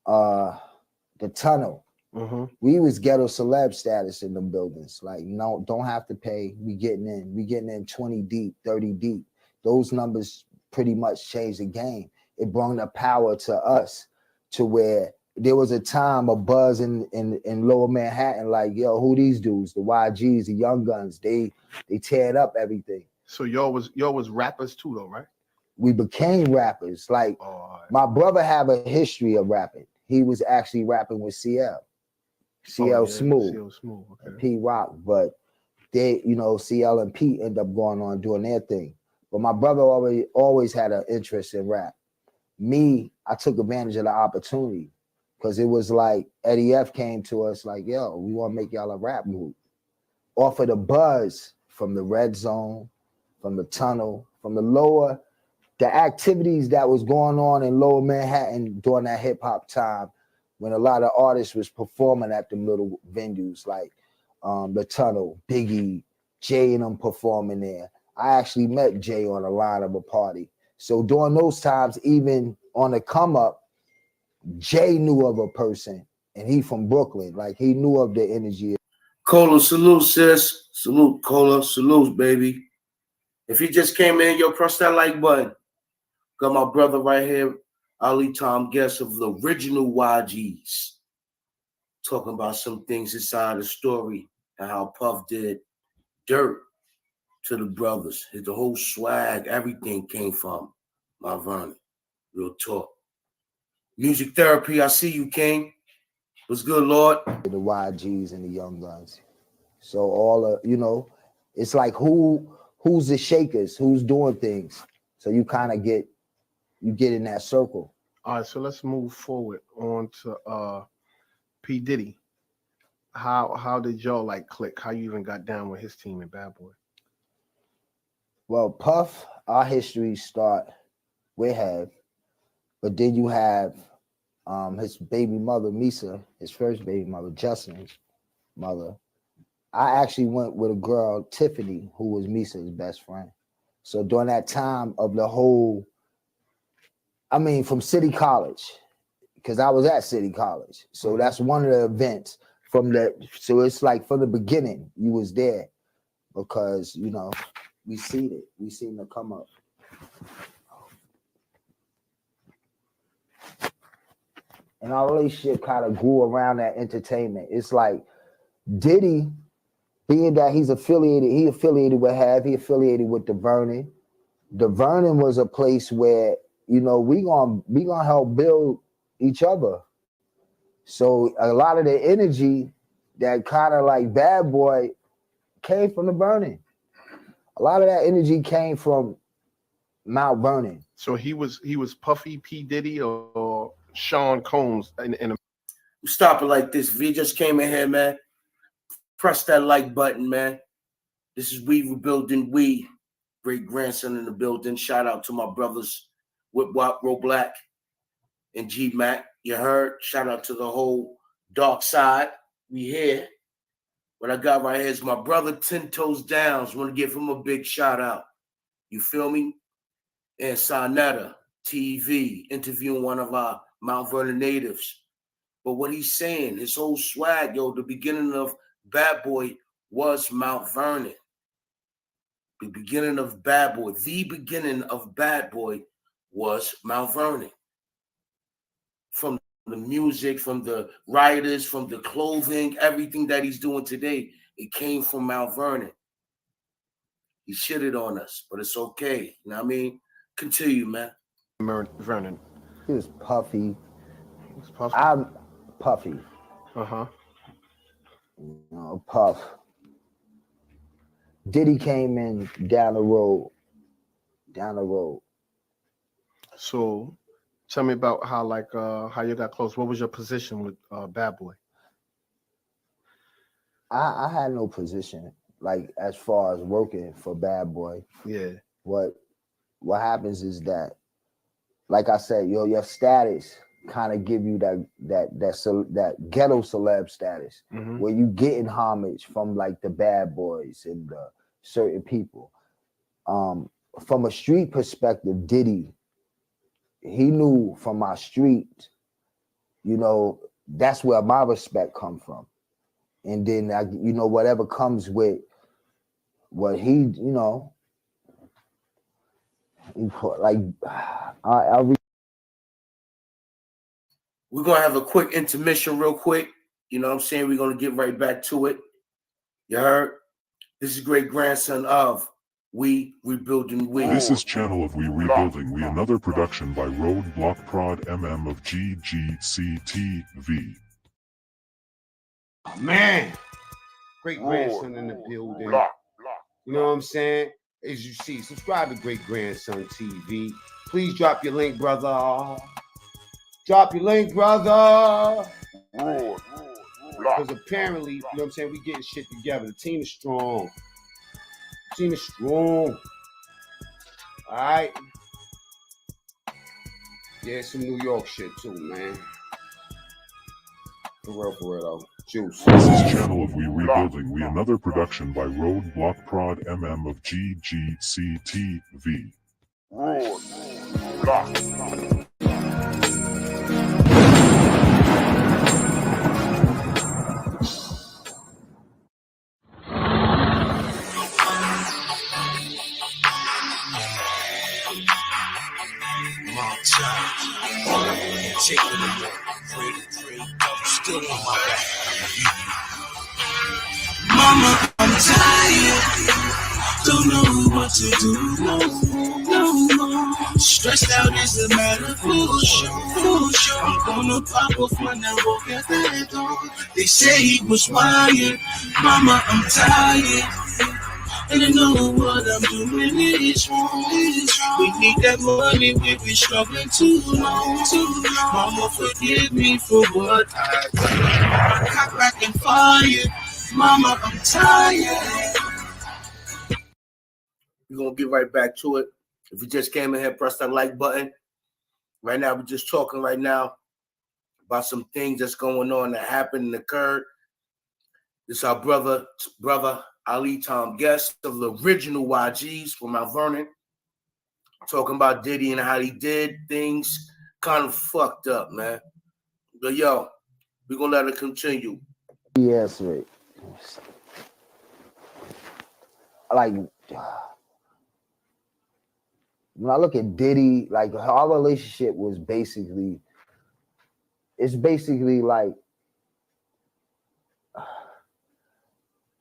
the Tunnel, we was ghetto celeb status in them buildings. Like, no, don't have to pay. We getting in 20 deep, 30 deep. Those numbers pretty much changed the game. It brought the power to us to where there was a time, a buzz in Lower Manhattan, like, yo, who these dudes? The YGs, the Young Guns, they teared up everything. So y'all was rappers too, though, right? We became rappers. Like, my brother have a history of rapping. He was actually rapping with CL Smooth, CL Smooth, and P Rock, but they, CL and P end up going on doing their thing. But my brother always had an interest in rap. Me, I took advantage of the opportunity because it was like Eddie F came to us like, yo, we want to make y'all a rap group. Off of the buzz from the Red Zone, from the Tunnel, from the activities that was going on in Lower Manhattan during that hip hop time, when a lot of artists was performing at them little venues like the Tunnel, Biggie, Jay and them performing there. I actually met Jay on a line of a party. So during those times, even on the come up, Jay knew of a person, and he from Brooklyn. Like, he knew of the energy. Cola, salute, sis. Salute, Cola. Salute, baby. If you just came in, yo, press that like button. Got my brother right here, Ali Tom Guest of the original YGs, talking about some things inside the story and how Puff did dirt to the brothers. The whole swag, everything came from Mount Vernon. Real talk. Music therapy, I see you, King. What's good, Lord? The YGs and the Young Guns. So all of, it's like who's the shakers, who's doing things. So you kind of get in that circle. All right, so let's move forward on to P. Diddy. How did y'all like click? How you even got down with his team in Bad Boy? Well, Puff, our history start with Hev, but then you have his baby mother, Misa, his first baby mother, Justin's mother. I actually went with a girl, Tiffany, who was Misa's best friend. So during that time of the whole, from City College, because I was at City College. So that's one of the events so it's like from the beginning, you was there because, we seen the come up. And our relationship kind of grew around that entertainment. It's like Diddy, being that he affiliated with Hev, he affiliated with the Vernon. The Vernon was a place where, we gonna help build each other. So a lot of the energy that kind of like Bad Boy came from the Vernon. A lot of that energy came from Mount Vernon. So he was Puffy, P. Diddy, or Sean Combs in a... Stop it like this. If you just came in here, man, press that like button, man. This is We Rebuilding We. Great grandson in the building. Shout out to my brothers, Whip Wop, Ro Black, and G Mac. You heard? Shout out to the whole dark side. We here. What I got right here is my brother 10 Toes Downs. Want to give him a big shout out. You feel me? And Sonetta TV interviewing one of our Mount Vernon natives. But what he's saying, his whole swag, the beginning of Bad Boy was Mount Vernon. The beginning of Bad Boy was Mount Vernon. From the music, from the writers, from the clothing, everything that he's doing today, it came from Mount Vernon. He shitted on us, but it's okay. You know what I mean? Continue, man. Vernon. He was Puffy. I'm Puffy. Puff. Diddy came in down the road. So tell me about how you got close. What was your position with Bad Boy? I had no position, like as far as working for Bad Boy. Yeah. What happens is that, like I said, your status kind of give you that ghetto celeb status, where you getting homage from like the Bad Boys and the certain people. From a street perspective, Diddy he knew from my street, you know, that's where my respect come from. And then you know, whatever comes with what he, you know, like We're gonna have a quick intermission real quick. You know what I'm saying? We're gonna get right back to it. You heard? This is great grandson of We Rebuilding We. This is Channel of We Rebuilding We, another production by Roadblock Prod MM of GGCTV. Man, great grandson in the building. You know what I'm saying? As you see, subscribe to Great Grandson TV. Please drop your link, brother. Drop your link, brother. Because apparently, you know what I'm saying, we getting shit together. The team is strong. The team is strong. All right. Yeah, some New York shit too, man. For real though. Juice. This is Channel of We Rebuilding We, another production by Roadblock Prod MM of GGCTV. Mama, I'm tired. Don't know what to do. No more. Stressed out is the matter. For sure. I'm gonna pop off when I walk out that door. They say he was wired. Mama, I'm tired. And I know what I'm doing is wrong. We need that money, we've been struggling too long. Mama, forgive me for what I done. Cock back and fired. Mama, I'm tired. We're gonna get right back to it. If you just came in here, press that like button. Right now, we're just talking right now about some things that's going on that happened and occurred. This is our brother Ali Tom Guest of the original YGs from Mount Vernon, talking about Diddy and how he did things kind of fucked up, man. But yo, we're gonna let it continue. yes, right. Like when I look at Diddy, like our relationship was basically, it's basically like,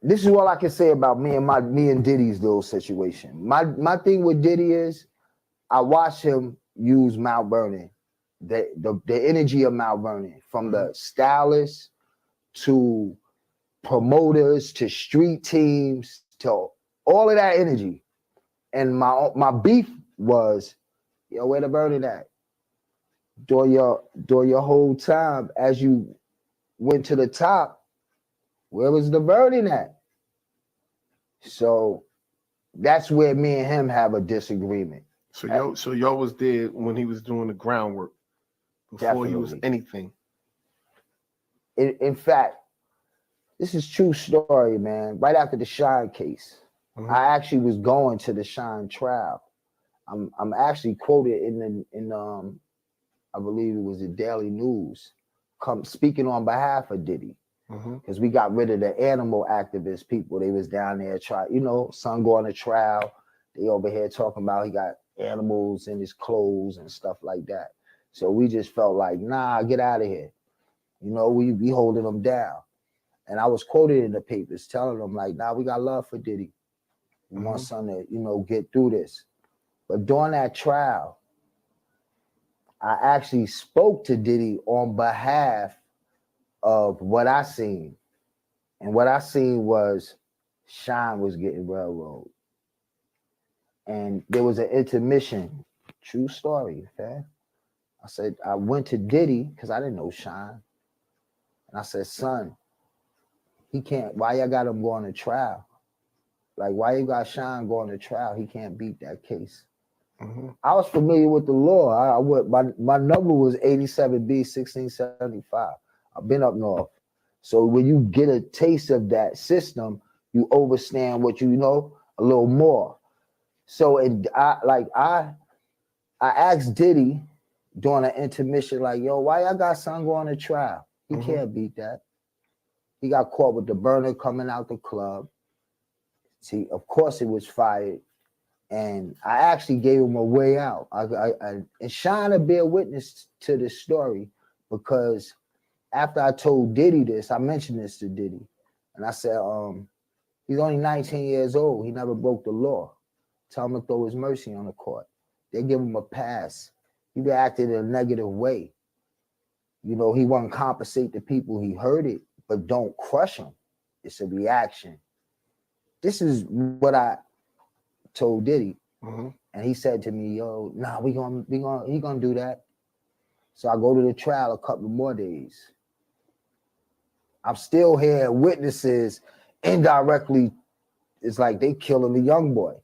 this is what I can say about me and Diddy's little situation. My thing with Diddy is I watch him use Mount Vernon, the energy of Mount Vernon, from the stylists to promoters to street teams to all of that energy. And my beef was, yo, where the Vernon at? During your whole time as you went to the top, where was the Vernon at? So that's where me and him have a disagreement. So y'all was there when he was doing the groundwork before he was anything. In fact, this is true story, man. Right after the Shine case, I actually was going to the Shine trial. I'm actually quoted in I believe it was the Daily News, speaking on behalf of Diddy. Because we got rid of the animal activist people. They was down there son going to trial. They over here talking about he got animals in his clothes and stuff like that. So we just felt like, nah, get out of here. We holding them down. And I was quoted in the papers telling them like, nah, we got love for Diddy. We want son to, get through this. But during that trial, I actually spoke to Diddy on behalf of what I seen. And what I seen was Shine was getting railroaded. And there was an intermission. True story, okay? I said, I went to Diddy because I didn't know Shine. And I said, son, he can't, why y'all got him going to trial? Like, why you got Shine going to trial? He can't beat that case. I was familiar with the law. My number was 87B 1675. I've been up north. So when you get a taste of that system, you understand what you know a little more. So I asked Diddy, during an intermission, like, yo, why y'all got son going to trial? He can't beat that. He got caught with the burner coming out the club. See, of course it was fired. And I actually gave him a way out. And Sean to bear witness to this story, because after I told Diddy this, I mentioned this to Diddy. And I said, he's only 19 years old. He never broke the law. Tell him to throw his mercy on the court. They give him a pass. He reacted in a negative way. You know, he won't compensate the people. He heard it, but don't crush him. It's a reaction. This is what I told Diddy. And he said to me, yo, nah, he gonna do that. So I go to the trial a couple more days. I'm still hearing witnesses indirectly. It's like they killing the young boy.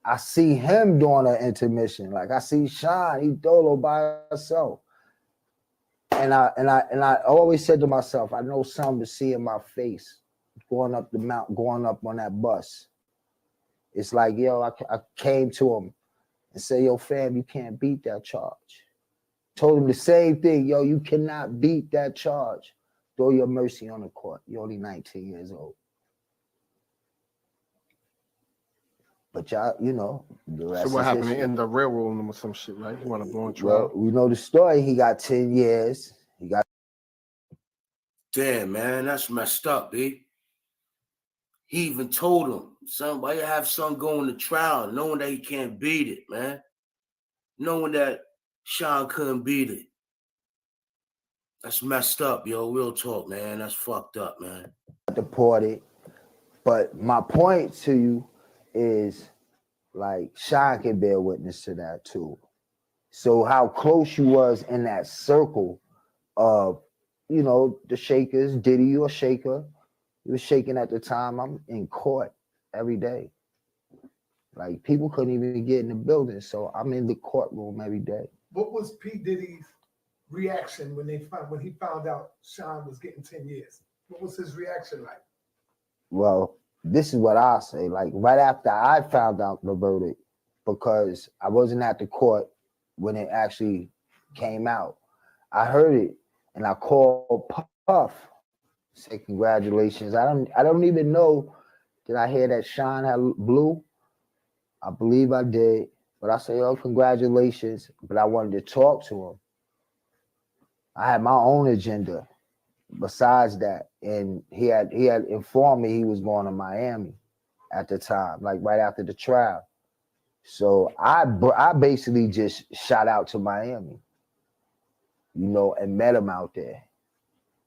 I see him doing an intermission. Like I see Sean, he dolo by himself. And I always said to myself, I know something to see in my face going up the mountain, going up on that bus. It's like, yo, I came to him and said, yo, fam, you can't beat that charge. Told him the same thing, yo, you cannot beat that charge. Throw your mercy on the court. You're only 19 years old. But y'all, you know, the rest So what is happened? They history. ended up railroading him or some shit, right? He want to blow on trial. Well, we know the story. He got 10 years. He got. Damn, man, that's messed up, B. He even told him, son, why you have son going to trial, knowing that he can't beat it, man? Knowing that Sean couldn't beat it. That's messed up, yo. Real talk, man. That's fucked up, man. Deported. But my point to you is, like, Sean can bear witness to that too. So how close you was in that circle of, you know, the Shakers. Diddy, you a shaker. You was shaking at the time. I'm in court every day. Like, people couldn't even get in the building, so I'm in the courtroom every day. What was P. Diddy's reaction when he found out Sean was getting 10 years? What was his reaction like? Well, this is what I say. Like, right after I found out the verdict, because I wasn't at the court when it actually came out, I heard it and I called Puff, say congratulations. I don't even know, did I hear that Sean had blue? I believe I did, but I say, oh, congratulations. But I wanted to talk to him. I had my own agenda besides that. And he had informed me he was going to Miami at the time, like right after the trial. So I basically just shot out to Miami, you know, and met him out there.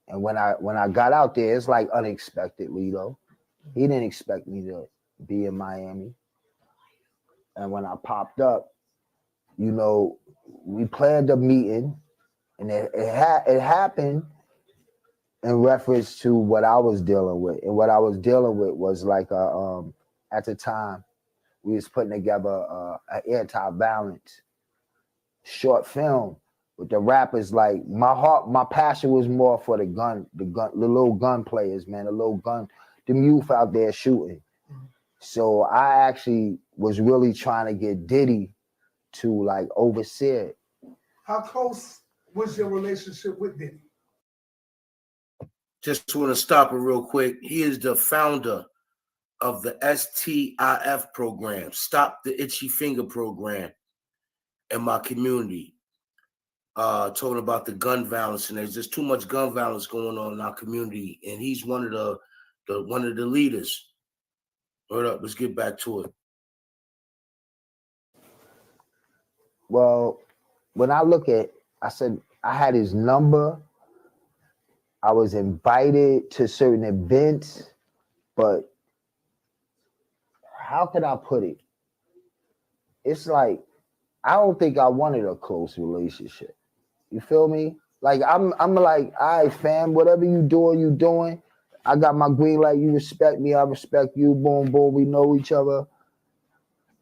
And when I got out there, it's like unexpectedly though. He didn't expect me to be in Miami. And when I popped up, you know, we planned a meeting, and it happened in reference to what I was dealing with. And what I was dealing with was like at the time, we was putting together an anti-violence short film with the rappers. Like, my passion was more for the little gun players, man, the youth out there shooting. So I actually was really trying to get Diddy to like oversee it. How close was your relationship with Diddy? Just want to stop it real quick. He is the founder of the STIF program, Stop the Itchy Finger program, in my community. Talking about the gun violence, and there's just too much gun violence going on in our community, and he's one of the leaders. Hold up, let's get back to it. Well, when I look at, I said I had his number. I was invited to certain events, but how could I put it? It's like, I don't think I wanted a close relationship. You feel me? Like, I'm like, all right, fam, whatever you doing. I got my green light. You respect me. I respect you. Boom, boom. We know each other.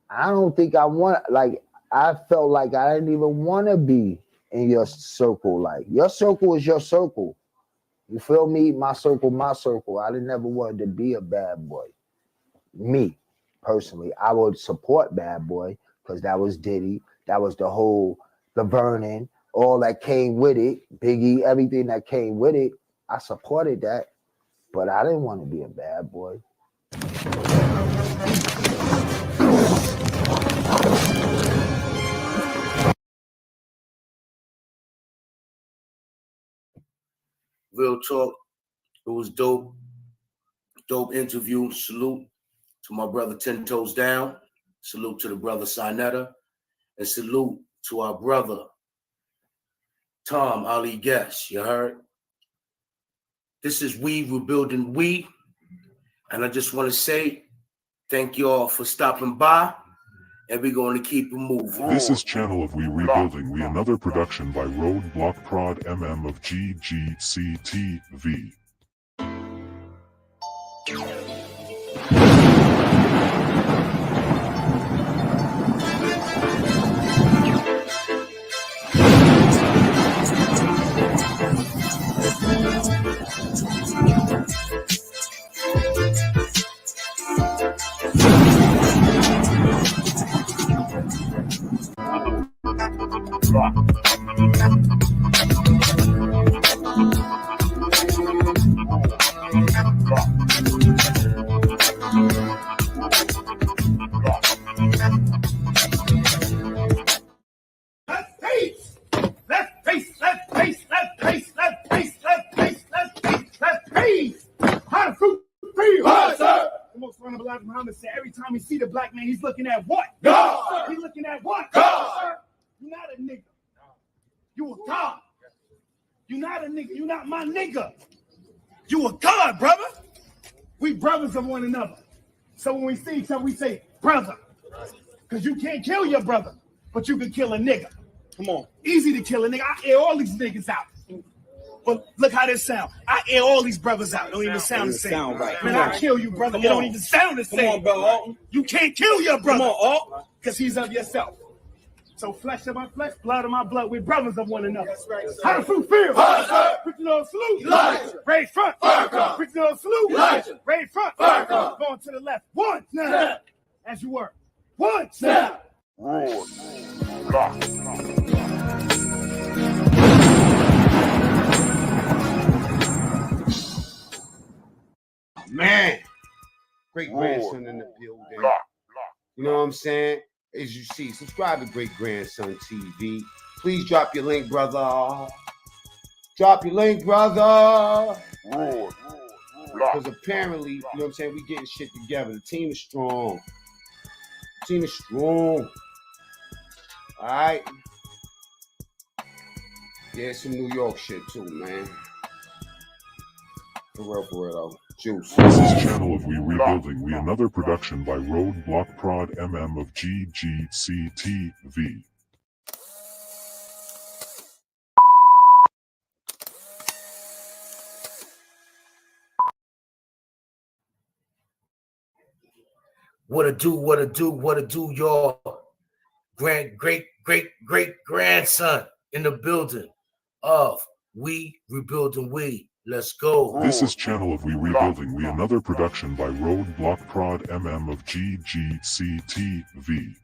I don't think I want, like, I felt like I didn't even want to be in your circle. Like, your circle is your circle. You feel me? My circle, my circle. I didn't never wanted to be a bad boy. Me, personally, I would support Bad Boy because that was Diddy. That was the whole the Vernon, all that came with it, Biggie, everything that came with it. I supported that, but I didn't want to be a bad boy. Real talk. It was dope. Dope interview. Salute to my brother 10 Toes Down. Salute to the brother Sinetta. And salute to our brother Tom Ali Guest. You heard? This is We Rebuilding We. And I just want to say thank you all for stopping by. And we're going to keep it moving. This is Channel of We Rebuilding We, another production by Roadblock Prod MM of GGCTV. Muhammad said every time he see the black man, he's looking at what? God. He's looking at what? God. You're not a nigga. You a God. You're not a nigga. You're not my nigga. You a God, brother. We brothers of one another. So when we see each other, we say, brother. Because you can't kill your brother, but you can kill a nigga. Come on. Easy to kill a nigga. I air all these niggas out. But look how this sound. I air all these brothers out. Don't even sound the same. Sound right. Man, I kill you, brother. You don't even sound the same. Come on, brother Alton. You can't kill your brother. Come on, Alton. Because he's of yourself. So flesh of my flesh, blood of my blood. We're brothers of one another. That's right, how the fruit feel? Preaching on salute. Raise front. Preaching on salute. Raise front. Going to the left. One snap. As you were. One snap. Man, great grandson in the building. You know what I'm saying? As you see, subscribe to Great Grandson TV. Please drop your link, brother. Drop your link, brother. Because apparently, you know what I'm saying, we getting shit together. The team is strong. The team is strong. All right. Yeah, some New York shit too, man. For real though. Juice. This is Channel of We Rebuilding We, another production by Roadblock Prod MM of GGCTV. What a do, y'all. Great grandson in the building of We Rebuilding We. Let's go. This is Channel of We Rebuilding We, another production by Roadblock Prod MM of GGCTV.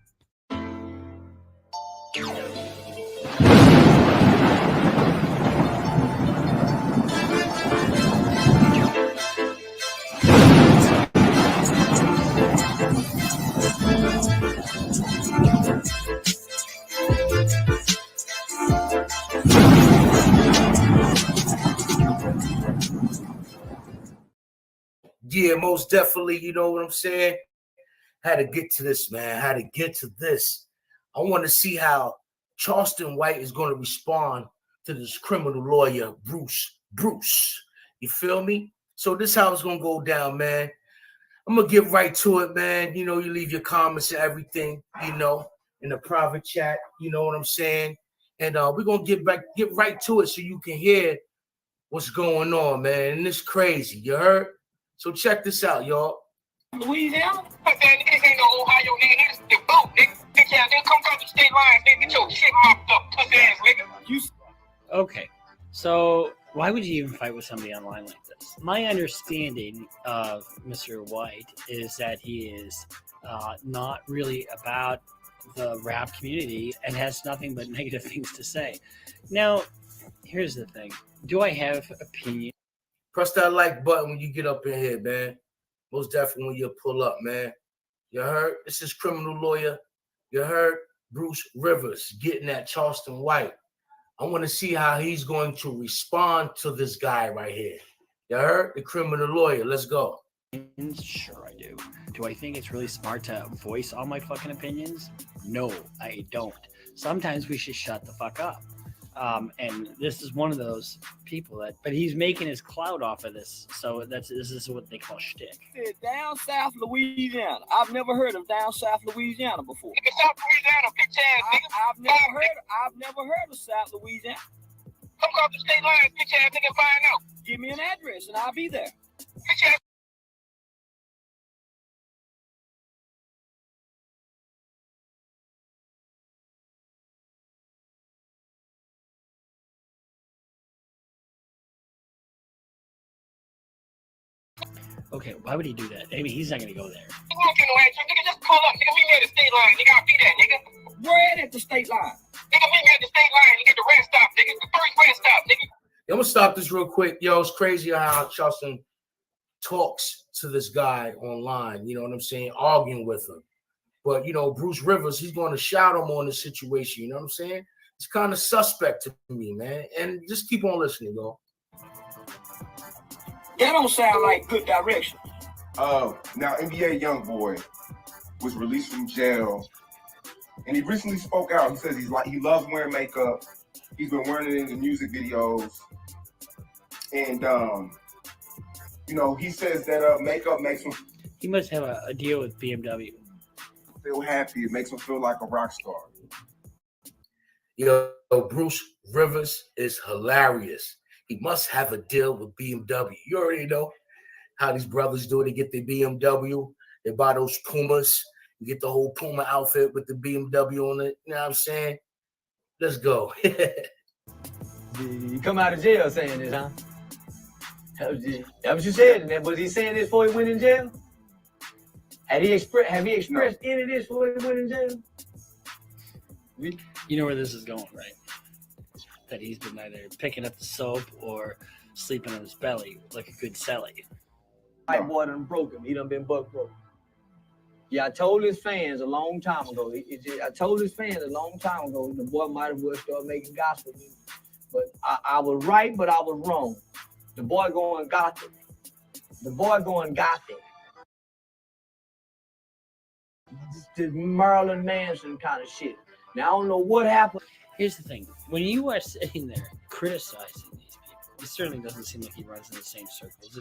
Yeah, most definitely. You know what I'm saying? Had to get to this, man. Had to get to this. I want to see how Charleston White is going to respond to this criminal lawyer, Bruce. You feel me? So this is how it's going to go down, man. I'm going to get right to it, man. You know, you leave your comments and everything, you know, in the private chat. You know what I'm saying? And we're going to get right to it so you can hear what's going on, man. And it's crazy. You heard? So check this out, y'all. Louisiana? But that niggas ain't no Ohio nigga. Niggas the boat, nigga. Nigga, they come across the state line, nigga. Get your shit mopped up, pussy ass nigga. Okay, so why would you even fight with somebody online like this? My understanding of Mr. White is that he is not really about the rap community and has nothing but negative things to say. Now, here's the thing. Do I have opinion? Press that like button when you get up in here, man. Most definitely when you pull up, man. You heard? This is criminal lawyer. You heard? Bruce Rivers getting at Charleston White. I want to see how he's going to respond to this guy right here. You heard? The criminal lawyer. Let's go. Sure I do. Do I think it's really smart to voice all my fucking opinions? No, I don't. Sometimes we should shut the fuck up. And this is one of those people but he's making his clout off of this. So this is what they call shtick. Down South Louisiana. I've never heard of down South Louisiana before. South Louisiana, bitch ass nigga. I've never heard of South Louisiana. Come across the state line, bitch ass nigga, find out. Give me an address and I'll be there. Bitch ass. Okay, why would he do that? I mean, he's not going to go there. You won't get no address, nigga. Just pull up, nigga. Meet me at the state line, nigga. I'll be there, nigga. Where at the state line? Nigga, meet me at the state line. You get the rest stop, nigga. The first rest stop, nigga. I'm gonna stop this real quick. Yo, it's crazy how Charleston talks to this guy online. You know what I'm saying? Arguing with him. But, you know, Bruce Rivers, he's going to shout him on the situation. You know what I'm saying? It's kind of suspect to me, man. And just keep on listening, yo. That don't sound like good direction. Now NBA YoungBoy was released from jail, and he recently spoke out. He says he loves wearing makeup. He's been wearing it in the music videos, and you know, he says that makeup makes him. He must have a deal with BMW. Feel happy. It makes him feel like a rock star. Yo, Bruce Rivers is hilarious. He must have a deal with BMW. You already know how these brothers do it. They get their BMW. They buy those Pumas. You get the whole Puma outfit with the BMW on it. You know what I'm saying? Let's go. You come out of jail saying this, huh? That what you said. And was he saying this before he went in jail? Have he expressed any of this before he went in jail? You know where this is going, right? That he's been either picking up the soap or sleeping on his belly like a good celly. White boy done broke him. He done been buck broke. Yeah, I told his fans a long time ago. The boy might have well started making gospel music. But I was right, but I was wrong. The boy going gothic. This Marilyn Manson kind of shit. Now, I don't know what happened. Here's the thing. When you are sitting there criticizing these people, it certainly doesn't seem like he runs in the same circles.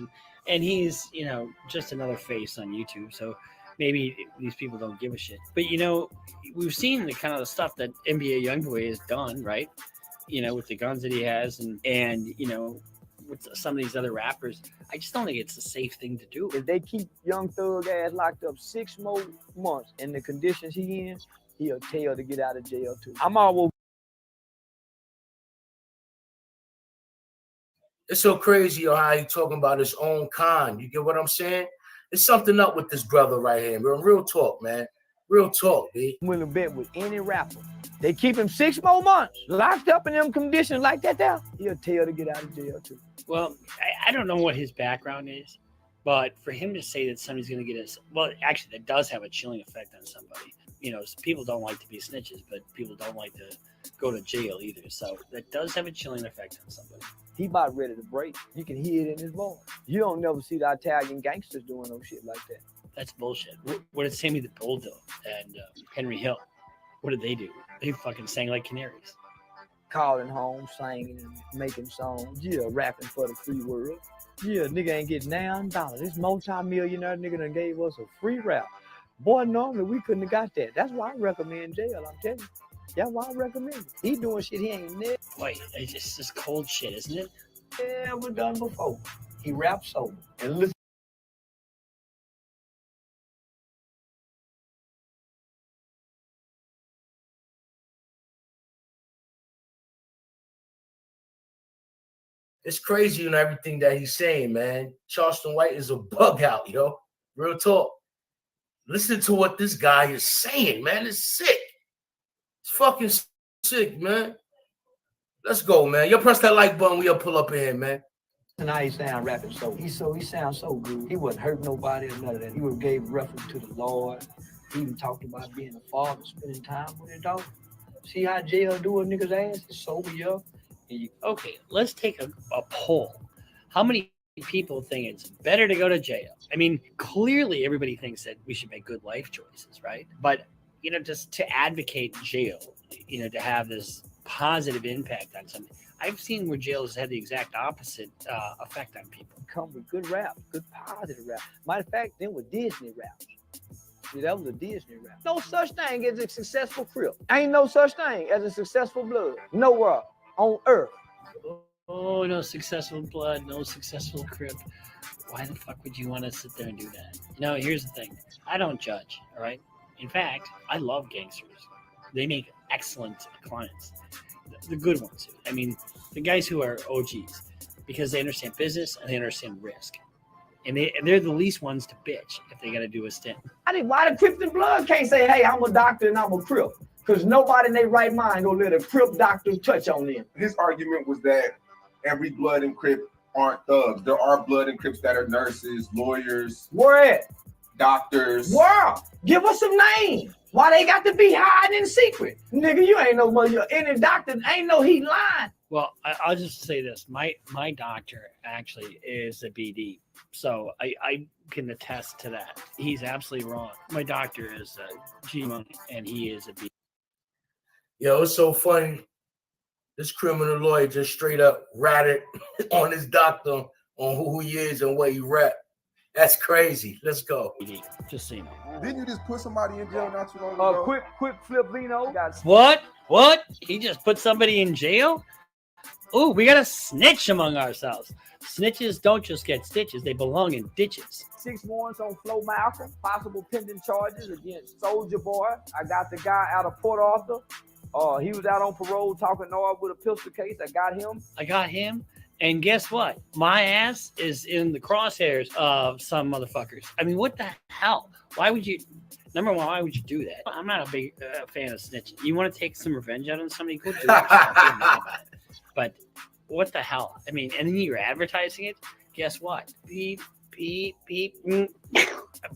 And he's, you know, just another face on YouTube. So maybe these people don't give a shit. But, you know, we've seen the kind of the stuff that NBA YoungBoy has done, right? You know, with the guns that he has and you know, with some of these other rappers. I just don't think it's a safe thing to do. If they keep Young Thug ass locked up 6 more months in the conditions he in, he'll tell to get out of jail too. I'm always. It's so crazy how he talking about his own kind. You get what I'm saying? There's something up with this brother right here, bro. Real talk, man. Real talk, B. I'm willing to bet with any rapper. They keep him 6 more months locked up in them conditions like that there. He'll tell to get out of jail too. Well, I don't know what his background is, but for him to say that somebody's going to get us, well, actually, that does have a chilling effect on somebody. You know, people don't like to be snitches, but people don't like to go to jail either. So that does have a chilling effect on somebody. He about ready to break. You can hear it in his voice. You don't never see the Italian gangsters doing no shit like that. That's bullshit. What did Sammy the Bull do? And Henry Hill? What did they do? They fucking sang like canaries. Calling home, singing and making songs. Yeah, rapping for the free world. Yeah, nigga ain't getting $9. This multi-millionaire nigga done gave us a free rap. Boy, normally we couldn't have got that. That's why I recommend jail, I'm telling you. That's why I recommend it. He doing shit he ain't never. Boy, it's just cold shit, isn't it? Never done before. He raps sober. And listen. It's crazy, you know, everything that he's saying, man. Charleston White is a bug out, yo. Real talk. Listen to what this guy is saying, man. It's sick. Fucking sick, man. Let's go, man. You press that like button when you pull up in here, man. And how he sound rapping he sounds so good. He wouldn't hurt nobody or none of that. He would gave reference to the Lord. He even talked about being a father, spending time with his dog. See how jail do a nigga's ass? It's sober up. Okay, let's take a poll. How many people think it's better to go to jail? I mean, clearly everybody thinks that we should make good life choices, right? But, you know, just to advocate jail, you know, to have this positive impact on something. I've seen where jail has had the exact opposite effect on people. Come with good rap, good positive rap. Matter of fact, then with Disney raps. See, that was a Disney rap. No such thing as a successful Crip. Ain't no such thing as a successful Blood. Nowhere on earth. Oh, no successful Blood, no successful Crip. Why the fuck would you want to sit there and do that? No, here's the thing. I don't judge, all right? In fact, I love gangsters. They make excellent clients. The good ones. I mean, the guys who are OGs, because they understand business and they understand risk. And they're the least ones to bitch if they got to do a stint. Why the Crips and Blood can't say, hey, I'm a doctor and I'm a Crip? Because nobody in their right mind gonna let a Crip doctor touch on them. His argument was that every Blood and Crip aren't thugs. There are Blood and Crips that are nurses, lawyers. Where at? Doctors. Where? Give us some names. Why they got to be hiding in secret? Nigga, you ain't no money. Any doctor ain't no he lying. Well, I'll just say this. My doctor actually is a BD. So I can attest to that. He's absolutely wrong. My doctor is G Money and he is a BD. Yo, it's so funny. This criminal lawyer just straight up ratted on his doctor on who he is and where he rap. That's crazy. Let's go. Just so you know. Didn't you just put somebody in jail not too long ago? Quick flip Vino. What? He just put somebody in jail? Ooh, we got a snitch among ourselves. Snitches don't just get stitches. They belong in ditches. 6 warrants on Flo Malcolm. Possible pending charges against Soldier Boy. I got the guy out of Port Arthur. He was out on parole talking Nord with a pistol case. I got him. And guess what? My ass is in the crosshairs of some motherfuckers. I mean, what the hell? Why would you? Number one, why would you do that? I'm not a big fan of snitching. You want to take some revenge out on somebody? Go do it. But what the hell? I mean, and then you're advertising it. Guess what? Beep, beep, beep.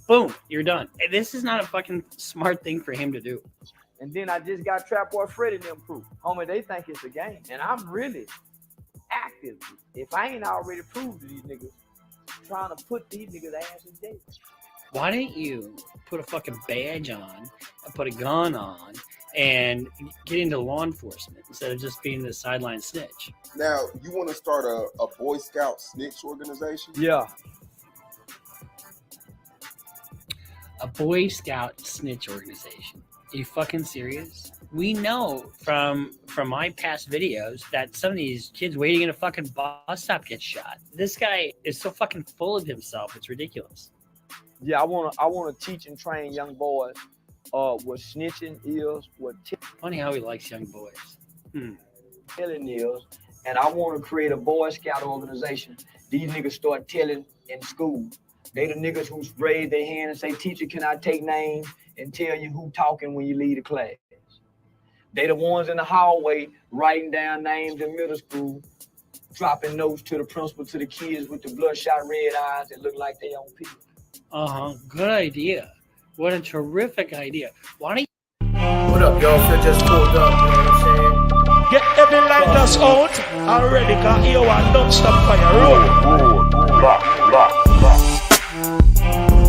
Boom, you're done. And this is not a fucking smart thing for him to do. And then I just got Trap Boy Freddy them proof. Homie, they think it's a game. And I'm really active. If I ain't already proved to these niggas, trying to put these niggas' ass in jail. Why didn't you put a fucking badge on, put a gun on, and get into law enforcement instead of just being the sideline snitch? Now, you want to start a Boy Scout snitch organization? Yeah. A Boy Scout snitch organization. Are you fucking serious? We know from my past videos that some of these kids waiting in a fucking bus stop get shot. This guy is so fucking full of himself. It's ridiculous. Yeah, I wanna teach and train young boys what snitching is, Funny how he likes young boys. Telling is, and I want to create a Boy Scout organization. These niggas start telling in school. They the niggas who raise their hand and say, teacher, can I take names, and tell you who talking when you leave the class. They the ones in the hallway writing down names in middle school, dropping notes to the principal, to the kids with the bloodshot red eyes that look like they own people. Good idea. What a terrific idea. Why don't you... What up, y'all? If you just pulled up, you know what I'm saying? Get every light that's out already, cause here one don't stop fire. Roll.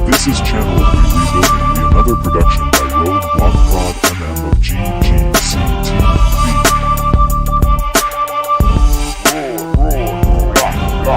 This is Channel 3 Rebuilding, another production